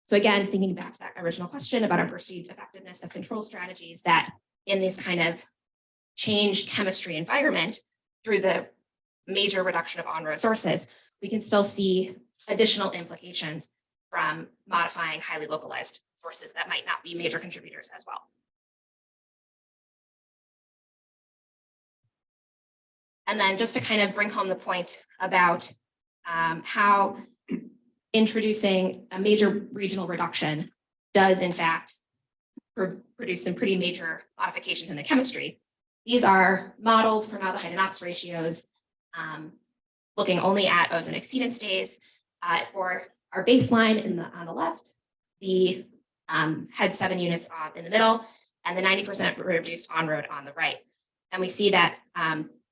Speaker 6: So again, thinking back to that original question about our perceived effectiveness of control strategies, that in this kind of changed chemistry environment through the major reduction of on-road sources, we can still see additional implications from modifying highly localized sources that might not be major contributors as well. And then just to kind of bring home the point about how introducing a major regional reduction does in fact produce some pretty major modifications in the chemistry. These are modeled formaldehyde and NOx ratios, looking only at ozone exceedance days. For our baseline on the left, the head 7 units in the middle, and the 90% reduced on-road on the right. And we see that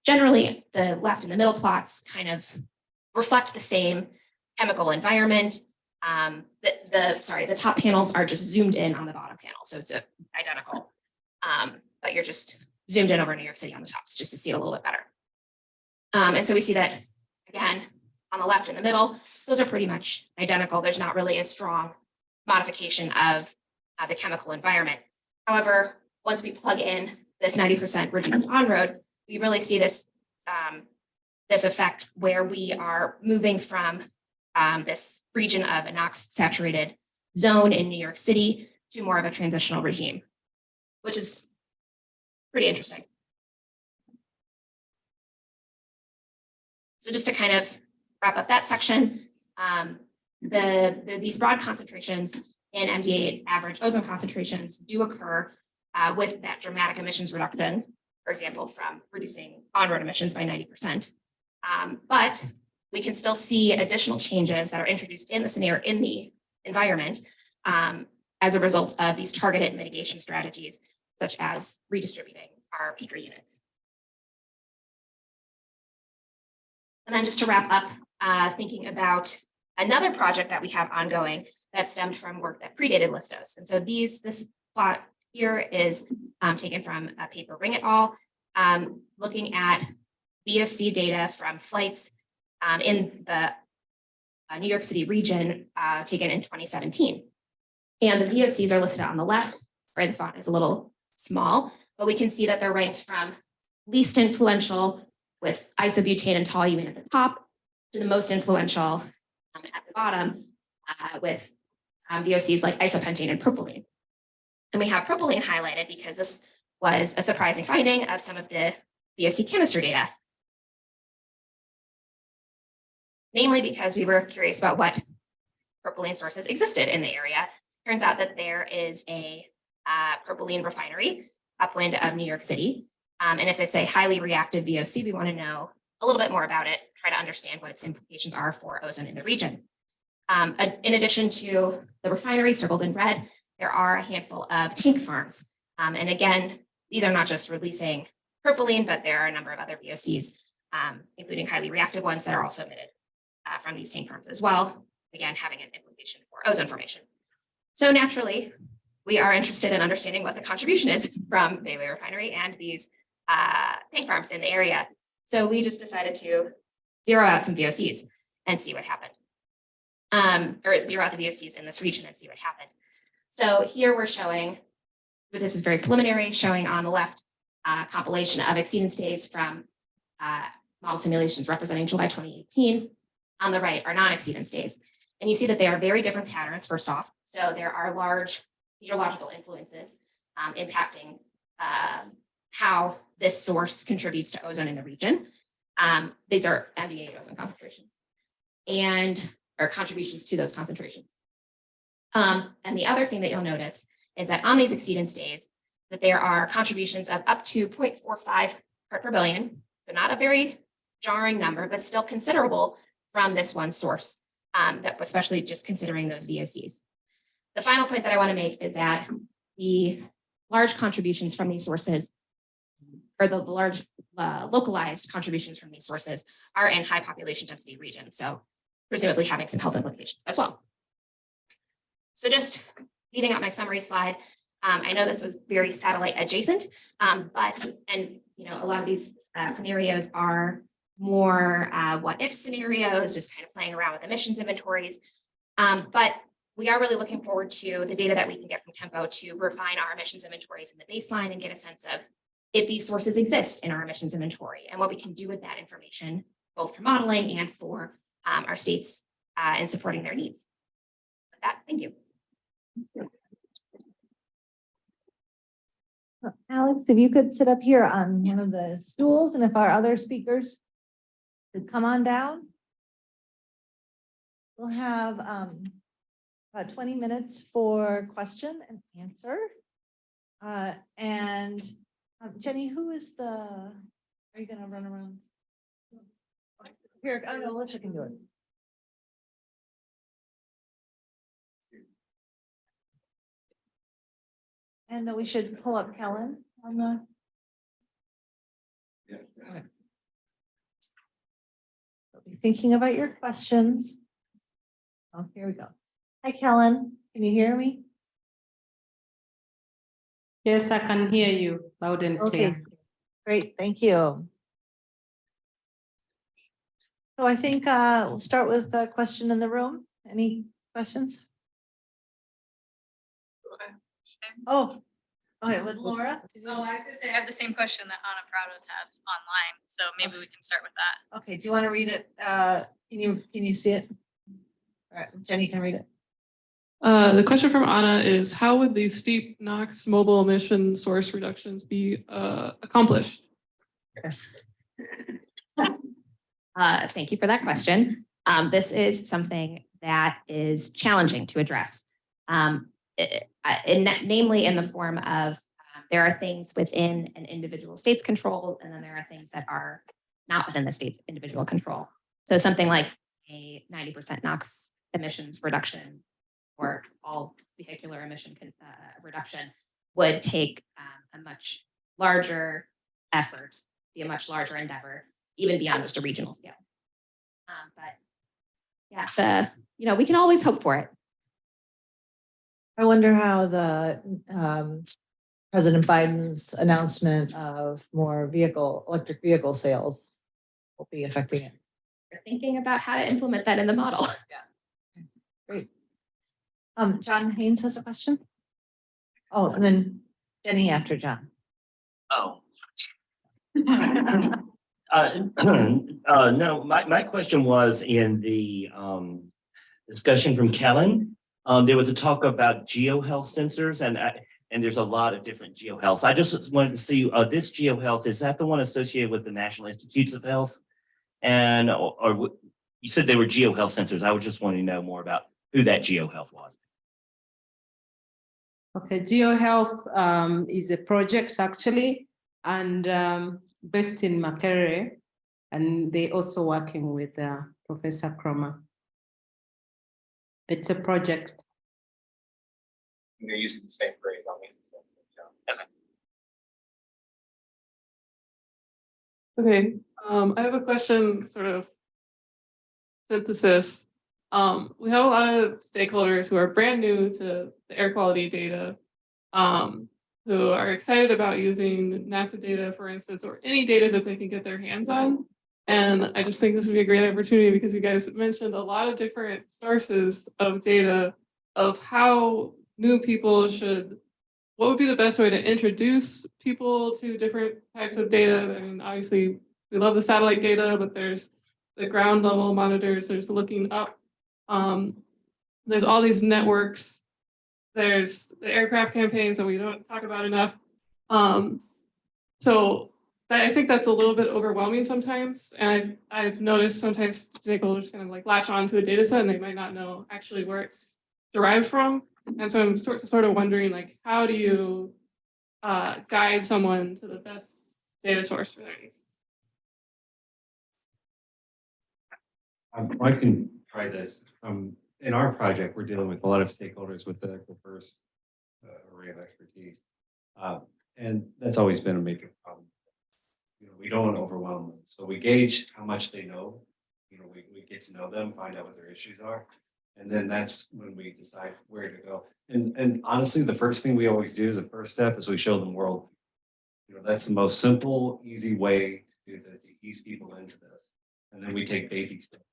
Speaker 6: generally the left and the middle plots kind of reflect the same chemical environment. The top panels are just zoomed in on the bottom panel, so it's identical. But you're just zoomed in over New York City on the tops just to see it a little bit better. And so we see that, again, on the left and the middle, those are pretty much identical. There's not really a strong modification of the chemical environment. However, once we plug in this 90% reduced on-road, we really see this, this effect where we are moving from this region of a NOx saturated zone in New York City to more of a transitional regime, which is pretty interesting. So just to kind of wrap up that section, these broad concentrations in MD8 average ozone concentrations do occur with that dramatic emissions reduction, for example, from reducing on-road emissions by 90%. But we can still see additional changes that are introduced in the scenario, in the environment, as a result of these targeted mitigation strategies, such as redistributing our peaker units. And then just to wrap up, thinking about another project that we have ongoing that stemmed from work that predated LISTOS. And so this plot here is taken from a paper Ring et al., looking at VOC data from flights in the New York City region taken in 2017. And the VOCs are listed on the left, where the font is a little small, but we can see that they're ranked from least influential with isobutane and toluene at the top to the most influential at the bottom with VOCs like isopentane and propylene. And we have propylene highlighted because this was a surprising finding of some of the VOC canister data. Namely because we were curious about what propylene sources existed in the area. Turns out that there is a propylene refinery upwind of New York City. And if it's a highly reactive VOC, we want to know a little bit more about it, try to understand what its implications are for ozone in the region. In addition to the refinery circled in red, there are a handful of tank farms. And again, these are not just releasing propylene, but there are a number of other VOCs, including highly reactive ones that are also emitted from these tank farms as well, again, having an implication for ozone formation. So naturally, we are interested in understanding what the contribution is from Bayway Refinery and these tank farms in the area. So we just decided to zero out some VOCs and see what happened. Or zero out the VOCs in this region and see what happened. So here we're showing, but this is very preliminary, showing on the left compilation of exceedance days from model simulations representing July 2018. On the right are non-exceedance days. And you see that they are very different patterns, first off. So there are large meteorological influences impacting how this source contributes to ozone in the region. These are ambient ozone concentrations and or contributions to those concentrations. And the other thing that you'll notice is that on these exceedance days, that there are contributions of up to 0.45 part per billion. So not a very jarring number, but still considerable from this one source, that especially just considering those VOCs. The final point that I want to make is that the large contributions from these sources, or the large localized contributions from these sources, are in high population density regions. So presumably having some health implications as well. So just leaving out my summary slide, I know this was very satellite adjacent, but a lot of these scenarios are more what if scenarios, just kind of playing around with emissions inventories. But we are really looking forward to the data that we can get from Tempo to refine our emissions inventories in the baseline and get a sense of if these sources exist in our emissions inventory and what we can do with that information, both for modeling and for our states in supporting their needs. With that, thank you.
Speaker 1: Alex, if you could sit up here on one of the stools, and if our other speakers could come on down. We'll have about 20 minutes for question and answer. Jenny, who is are you gonna run around? Here, I don't know, Alicia can do it. And we should pull up Kellen on the. Okay. So be thinking about your questions. Oh, here we go. Hi, Kellen. Can you hear me?
Speaker 4: Yes, I can hear you loud and
Speaker 1: Okay,
Speaker 4: clear.
Speaker 1: great. Thank you. So I think we'll start with a question in the room. Any questions? Oh, okay, with Laura.
Speaker 7: Oh, I was gonna say, I have the same question that Ana Prados has online, so maybe we can start with that.
Speaker 1: Okay, do you want to read it? Can you see it? All right, Jenny can read it.
Speaker 8: The question from Anna is, how would these steep NOx mobile emission source reductions be accomplished?
Speaker 1: Yes.
Speaker 6: Thank you for that question. This is something that is challenging to address, namely in the form of there are things within an individual state's control, and then there are things that are not within the state's individual control. So something like a 90% NOx emissions reduction or all vehicular emission reduction would take a much larger effort, be a much larger endeavor, even beyond just a regional scale. But yeah, we can always hope for it.
Speaker 1: I wonder how the President Biden's announcement of more electric vehicle sales will be affecting it.
Speaker 6: we're thinking about how to implement that in the model.
Speaker 1: Great. John Haynes has a question. Oh, and then Jenny after John.
Speaker 9: Oh. No, my question was in the discussion from Kellen. There was a talk about geohealth sensors and there's a lot of different geohealths. I just wanted to see this geohealth, is that the one associated with the National Institutes of Health? And or you said they were geohealth sensors. I was just wanting to know more about who that geohealth was.
Speaker 4: Okay, GeoHealth is a project actually, and based in Makerere, and they also working with Professor Cromar. It's a project.
Speaker 3: They're using the same phrase. I'll use the same.
Speaker 8: Okay, I have a question, sort of synthesis. We have a lot of stakeholders who are brand new to the air quality data, who are excited about using NASA data, for instance, or any data that they can get their hands on. And I just think this would be a great opportunity because you guys mentioned a lot of different sources of data of how new people should, what would be the best way to introduce people to different types of data. I mean, obviously we love the satellite data, but there's the ground level monitors, there's looking up. There's all these networks. There's the aircraft campaigns that we don't talk about enough. So I think that's a little bit overwhelming sometimes. And I've noticed sometimes stakeholders kind of like latch on to a data set and they might not know actually where it's derived from. And so I'm sort of wondering, like, how do you guide someone to the best data source for their needs?
Speaker 2: I can try this. In our project, we're dealing with a lot of stakeholders with the diverse array of expertise. And that's always been a major problem. We don't want to overwhelm them. So we gauge how much they know. We get to know them, find out what their issues are. And then that's when we decide where to go. And honestly, the first thing we always do as a first step is we show them world. That's the most simple, easy way to do this, to ease people into this. And then we take baby steps.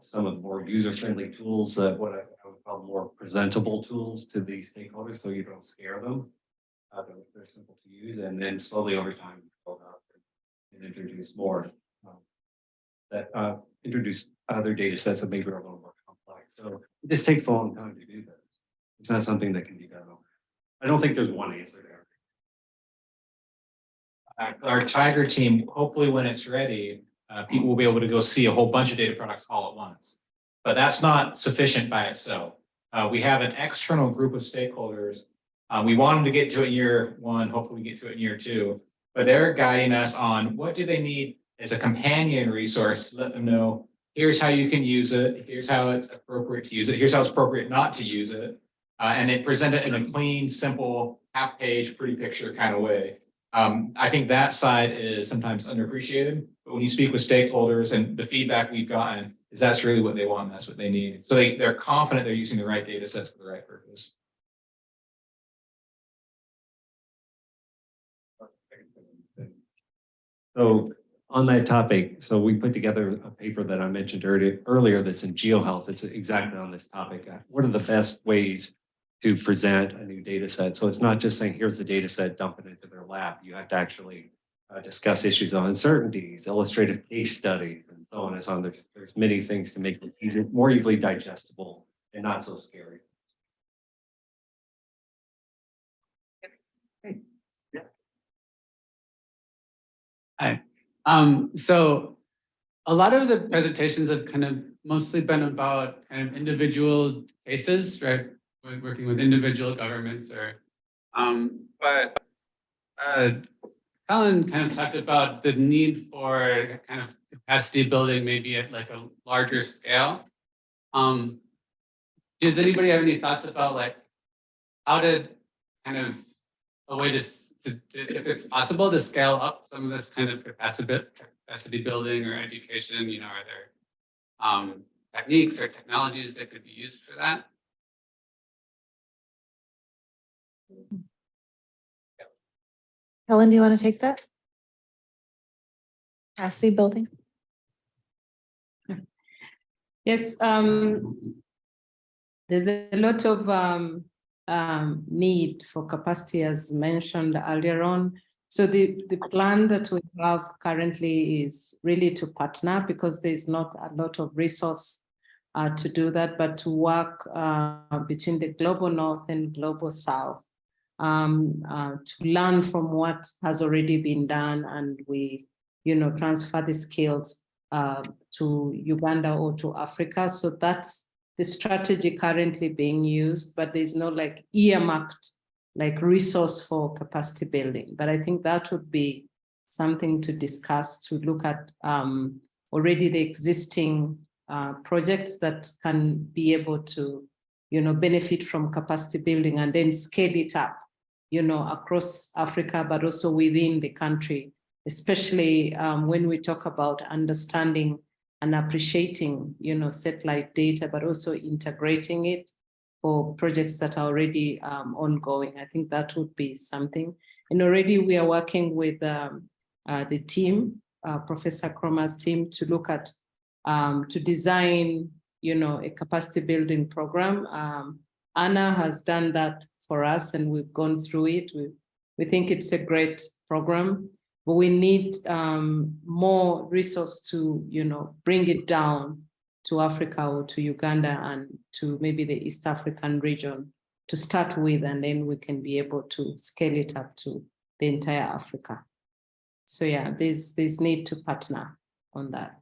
Speaker 2: Some of the more user-friendly tools, what I would call more presentable tools to the stakeholders, so you don't scare them. They're simple to use, and then slowly over time, build up and introduce more introduce other data sets that maybe are a little more complex. So this takes a long time to do this. It's not something that can be done. I don't think there's one answer there.
Speaker 3: Our Tiger team, hopefully when it's ready, people will be able to go see a whole bunch of data products all at once. But that's not sufficient by itself. We have an external group of stakeholders. We want them to get to it in year one, hopefully we get to it in year two, but they're guiding us on what do they need as a companion resource to let them know, here's how you can use it, here's how it's appropriate to use it, here's how it's appropriate not to use it. And they present it in a clean, simple, half-page, pretty picture kind of way. I think that side is sometimes underappreciated, but when you speak with stakeholders and the feedback we've gotten is that's really what they want, and that's what they need. So they're confident they're using the right data sets for the right purpose.
Speaker 2: So on that topic, so we put together a paper that I mentioned earlier that's in GeoHealth. It's exactly on this topic. What are the best ways to present a new data set? So it's not just saying, here's the data set, dump it into their lap. You have to actually discuss issues on uncertainties, illustrative case studies, and so on and so on. There's many things to make it easier, more easily digestible and not so scary.
Speaker 10: Hi. So a lot of the presentations have kind of mostly been about kind of individual cases, right? Working with individual governments or, but Kellen kind of talked about the need for kind of capacity building, maybe at like a larger scale. Does anybody have any thoughts about like how to kind of a way to if it's possible to scale up some of this kind of capacity building or education, are there techniques or technologies that could be used for that?
Speaker 1: Kellen, do you want to take that? Capacity building?
Speaker 4: Yes, there's a lot of need for capacity as mentioned earlier on. So the plan that we have currently is really to partner because there's not a lot of resource to do that, but to work between the global north and global south to learn from what has already been done, and we, transfer the skills to Uganda or to Africa. So that's the strategy currently being used, but there's no like earmarked like resource for capacity building. But I think that would be something to discuss, to look at already the existing projects that can be able to, benefit from capacity building and then scale it up, across Africa, but also within the country, especially when we talk about understanding and appreciating, satellite data, but also integrating it for projects that are already ongoing. I think that would be something. And already we are working with the team, Professor Cromar's team, to look at, to design, a capacity building program. Anna has done that for us and we've gone through it. We think it's a great program, but we need more resource to, bring it down to Africa or to Uganda and to maybe the East African region to start with, and then we can be able to scale it up to the entire Africa. So yeah, there's need to partner on that.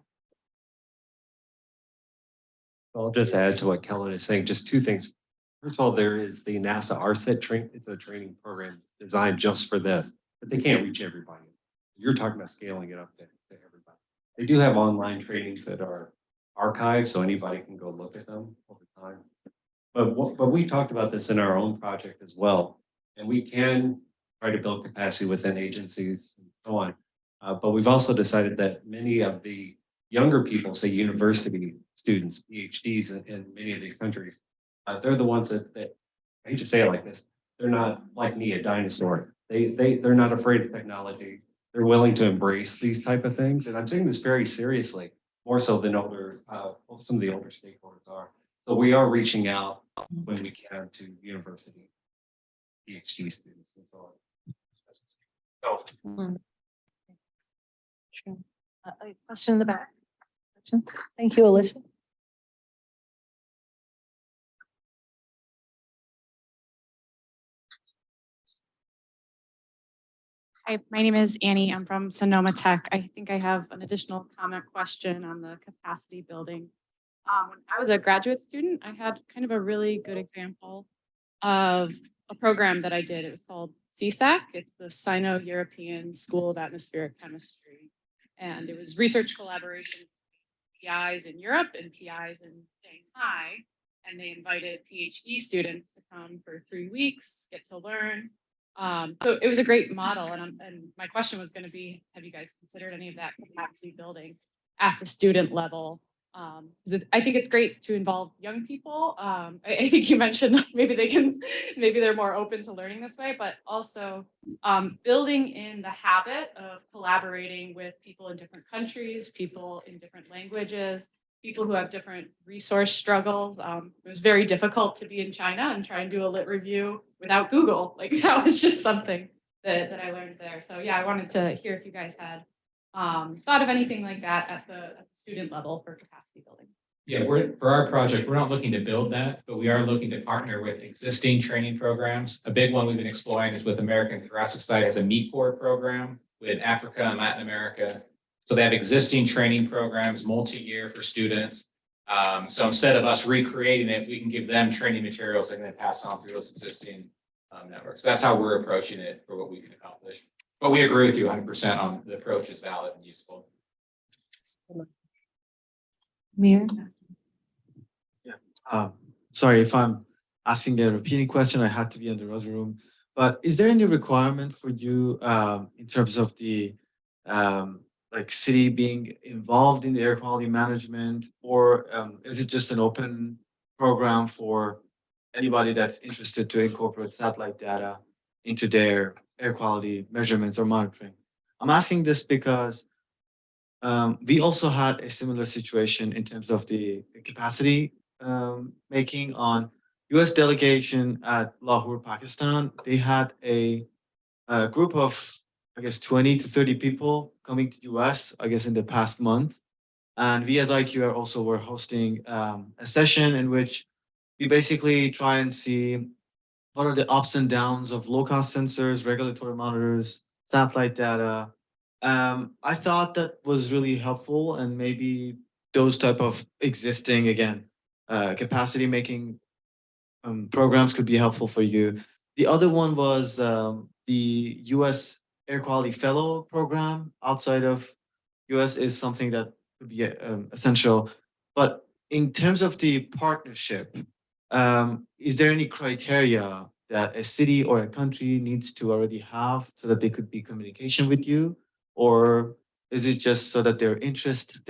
Speaker 2: I'll just add to what Kellen is saying, just two things. First of all, there is the NASA RSET train. It's a training program designed just for this, but they can't reach everybody. You're talking about scaling it up to everybody. They do have online trainings that are archived, so anybody can go look at them over time. But we talked about this in our own project as well, and we can try to build capacity within agencies and so on. But we've also decided that many of the younger people, say university students, PhDs in many of these countries, they're the ones that I hate to say it like this, they're not like me, a dinosaur. They're not afraid of technology. They're willing to embrace these type of things. And I'm taking this very seriously, more so than some of the older stakeholders are. So we are reaching out when we can to university PhD students and so on.
Speaker 1: Sure. A question in the back. Thank you, Alicia.
Speaker 11: Hi, my name is Annie. I'm from Sonoma Tech. I think I have an additional comment question on the capacity building. When I was a graduate student, I had kind of a really good example of a program that I did. It was called CSAC. It's the Sino-European School of Atmospheric Chemistry. And it was research collaboration with PIs in Europe and PIs in Shanghai. And they invited PhD students to come for 3 weeks, get to learn. So it was a great model. And my question was going to be, have you guys considered any of that capacity building at the student level? Because I think it's great to involve young people. I think you mentioned maybe they're more open to learning this way, but also building in the habit of collaborating with people in different countries, people in different languages, people who have different resource struggles. It was very difficult to be in China and try and do a lit review without Google. Like that was just something that I learned there. So yeah, I wanted to hear if you guys had thought of anything like that at the student level for capacity building.
Speaker 3: Yeah, for our project, we're not looking to build that, but we are looking to partner with existing training programs. A big one we've been exploring is with American Thoracic Society as a MECOR program with Africa and Latin America. So they have existing training programs, multi-year for students. So instead of us recreating it, we can give them training materials and then pass on through those existing networks. That's how we're approaching it for what we can accomplish. But we agree with you 100% on the approach is valid and useful.
Speaker 1: Mir?
Speaker 12: Sorry if I'm asking a repeating question. I had to be in the other room. But is there any requirement for you in terms of the like city being involved in the air quality management, or is it just an open program for anybody that's interested to incorporate satellite data into their air quality measurements or monitoring? I'm asking this because We also had a similar situation in terms of the capacity making on US delegation at Lahore, Pakistan. They had a group of, I guess, 20 to 30 people coming to US, I guess, in the past month. And we as IQR also were hosting a session in which we basically try and see what are the ups and downs of low-cost sensors, regulatory monitors, satellite data. I thought that was really helpful, and maybe those type of existing, again, capacity making programs could be helpful for you. The other one was the US Air Quality Fellow program outside of US is something that could be essential. But in terms of the partnership, is there any criteria that a city or a country needs to already have so that they could be communication with you? Or is it just so that they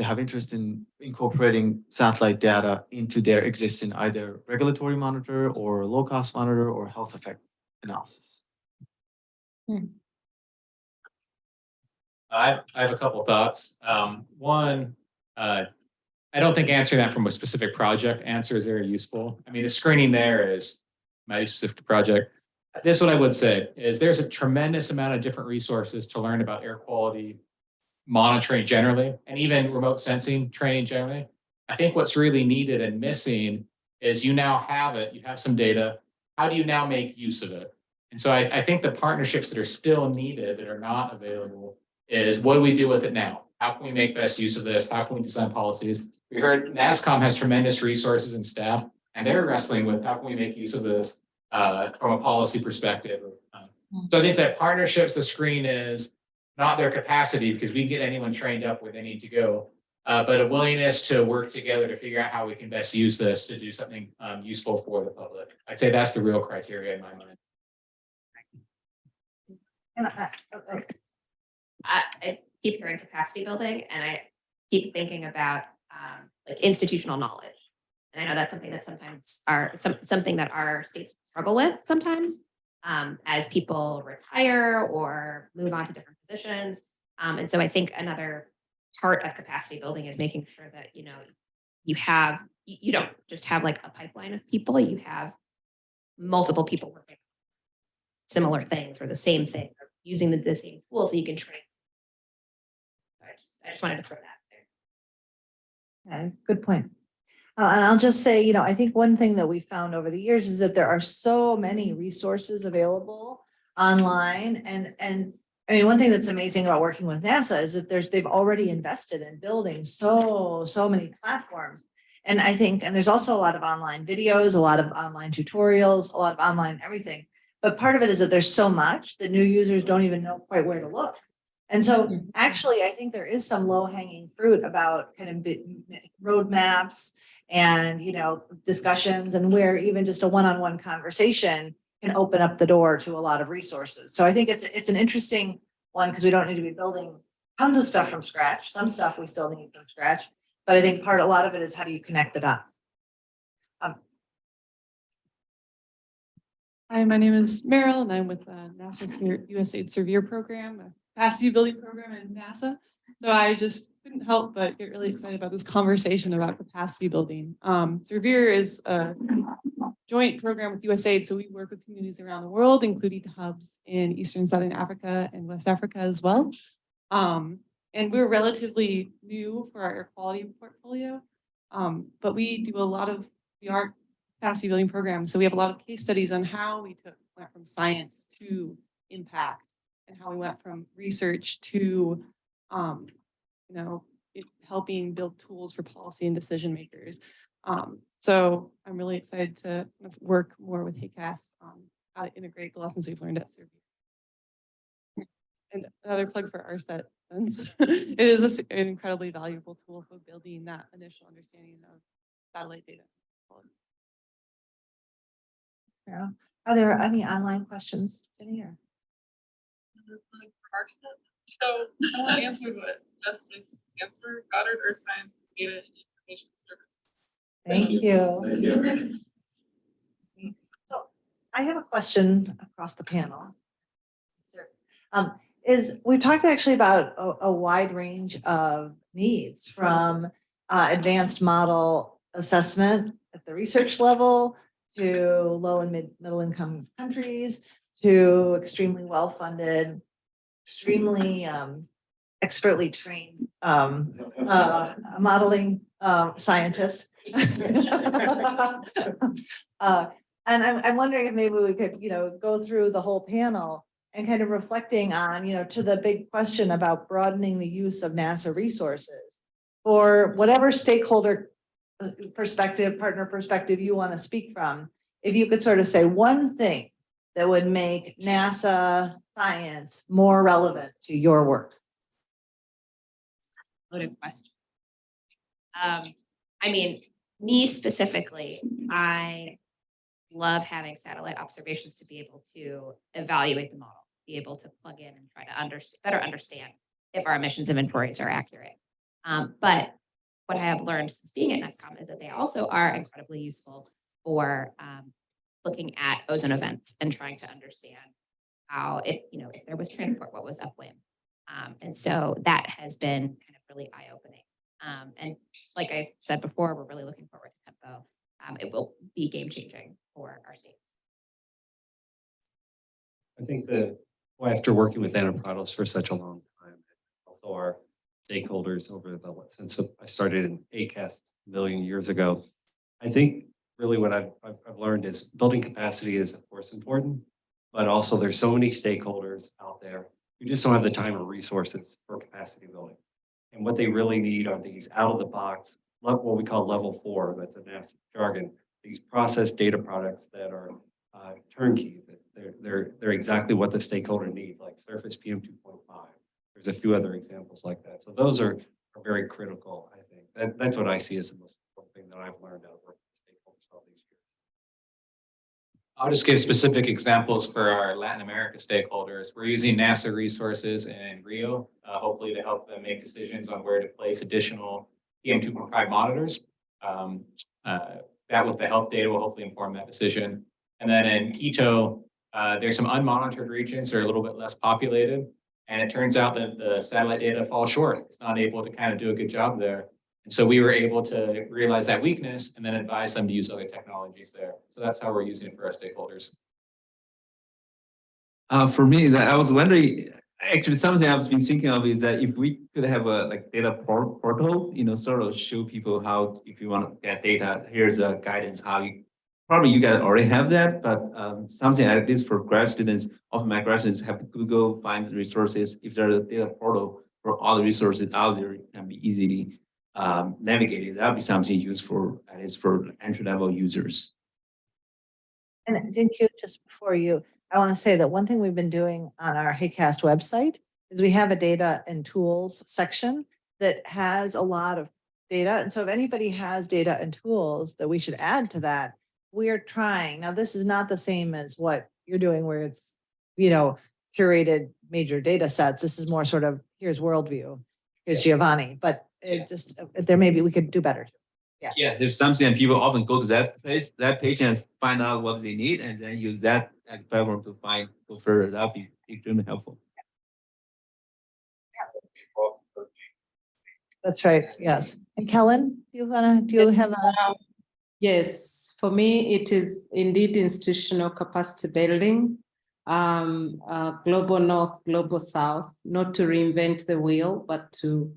Speaker 12: have interest in incorporating satellite data into their existing either regulatory monitor or low cost monitor or health effect analysis?
Speaker 3: I have a couple thoughts. One, I don't think answering that from a specific project answer is very useful. I mean, the screening there is might be specific to project. This is what I would say is there's a tremendous amount of different resources to learn about air quality monitoring generally, and even remote sensing training generally. I think what's really needed and missing is you now have it, you have some data. How do you now make use of it? And so I think the partnerships that are still needed that are not available is what do we do with it now? How can we make best use of this? How can we design policies? We heard NESCAUM has tremendous resources and staff, and they're wrestling with how can we make use of this from a policy perspective. So I think that partnerships, the screen is not their capacity because we can get anyone trained up where they need to go, but a willingness to work together to figure out how we can best use this to do something useful for the public. I'd say that's the real criteria in my mind.
Speaker 6: I keep hearing capacity building, and I keep thinking about like institutional knowledge. And I know that's something that sometimes something that our states struggle with sometimes as people retire or move on to different positions. And so I think another part of capacity building is making sure that you don't just have like a pipeline of people, you have multiple people working similar things or the same thing, or using the same tool so you can train. So I just wanted to throw that there.
Speaker 1: Okay, good point. And I'll just say, I think one thing that we found over the years is that there are so many resources available online. And I mean, one thing that's amazing about working with NASA is that they've already invested in building so many platforms. And I think, and there's also a lot of online videos, a lot of online tutorials, a lot of online everything. But part of it is that there's so much that new users don't even know quite where to look. And so actually, I think there is some low hanging fruit about kind of roadmaps and, discussions, and where even just a one-on-one conversation can open up the door to a lot of resources. So I think it's an interesting one because we don't need to be building tons of stuff from scratch. Some stuff we still need from scratch, but I think a lot of it is how do you connect the dots?
Speaker 13: Hi, my name is Meryl, and I'm with NASA USAID Severe Program, a capacity building program in NASA. So I just couldn't help but get really excited about this conversation about capacity building. Severe is a joint program with USAID, so we work with communities around the world, including hubs in Eastern and Southern Africa and West Africa as well. And we're relatively new for our air quality portfolio, but we are capacity building programs. So we have a lot of case studies on how we went from science to impact, and how we went from research to, helping build tools for policy and decision makers. So I'm really excited to work more with HAQAST on how to integrate the lessons we've learned at Severe. And another plug for RSET, since it is an incredibly valuable tool for building that initial understanding of satellite data.
Speaker 1: Yeah. Are there any online questions in here?
Speaker 8: So someone answered what Justice answered, Goddard Earth Sciences Data and Information Services.
Speaker 1: Thank you. So I have a question across the panel. is we've talked actually about a wide range of needs from advanced model assessment at the research level to low and middle income countries to extremely well-funded, extremely expertly trained modeling scientists. And I'm wondering if maybe we could, go through the whole panel and kind of reflecting on, to the big question about broadening the use of NASA resources or whatever stakeholder perspective, partner perspective you want to speak from. If you could sort of say one thing that would make NASA science more relevant to your work.
Speaker 6: Loaded question. I mean, me specifically, I love having satellite observations to be able to evaluate the model, be able to plug in and try to better understand if our emissions inventories are accurate. But what I have learned since being at NESCAUM is that they also are incredibly useful for looking at ozone events and trying to understand how if there was transport, what was upwind. And so that has been kind of really eye-opening. And like I said before, we're really looking forward to Tempo. It will be game-changing for our states.
Speaker 2: I think that after working with Annaprados for such a long time, also our stakeholders since I started in HAQAST a million years ago, I think really what I've learned is building capacity is of course important, but also there's so many stakeholders out there who just don't have the time or resources for capacity building. And what they really need are these out of the box, what we call level 4, that's a NASA jargon, these process data products that are turnkey, that they're exactly what the stakeholder needs, like surface PM 2.5. There's a few other examples like that. So those are very critical, I think. That's what I see as the most important thing that I've learned out of working with stakeholders all these years.
Speaker 3: I'll just give specific examples for our Latin America stakeholders. We're using NASA resources in Rio, hopefully to help them make decisions on where to place additional PM 2.5 monitors. That with the health data will hopefully inform that decision. And then in Quito, there's some unmonitored regions that are a little bit less populated. And it turns out that the satellite data falls short. It's not able to kind of do a good job there. And so we were able to realize that weakness and then advise them to use other technologies there. So that's how we're using it for our stakeholders.
Speaker 5: For me, I was wondering, actually something I've been thinking of is that if we could have a data portal, sort of show people how, if you want to get data, here's a guidance, how probably you guys already have that, but something like this for grad students, often my grad students have to Google, find the resources. If there's a data portal for all the resources out there, it can be easily navigated. That would be something useful, at least for entry-level users.
Speaker 1: And Jingqiu, just before you, I want to say that one thing we've been doing on our HAQAST website is we have a data and tools section that has a lot of data. And so if anybody has data and tools that we should add to that, we're trying. Now, this is not the same as what you're doing where it's, curated major data sets. This is more sort of, here's worldview, here's Giovanni, but it just, if there maybe we could do better.
Speaker 5: Yeah, there's something people often go to that page and find out what they need and then use that as a platform to go further. That'd be extremely helpful.
Speaker 1: That's right. Yes. And Kellen, do you have a?
Speaker 4: Yes, for me, it is indeed institutional capacity building, global north, global south, not to reinvent the wheel, but to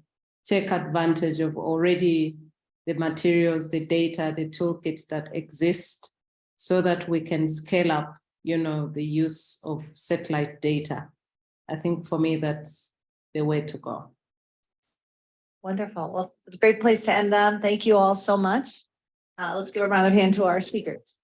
Speaker 4: take advantage of already the materials, the data, the toolkits that exist so that we can scale up, the use of satellite data. I think for me, that's the way to go.
Speaker 1: Wonderful. Well, it's a great place to end on. Thank you all so much. Let's give a round of hand to our speakers.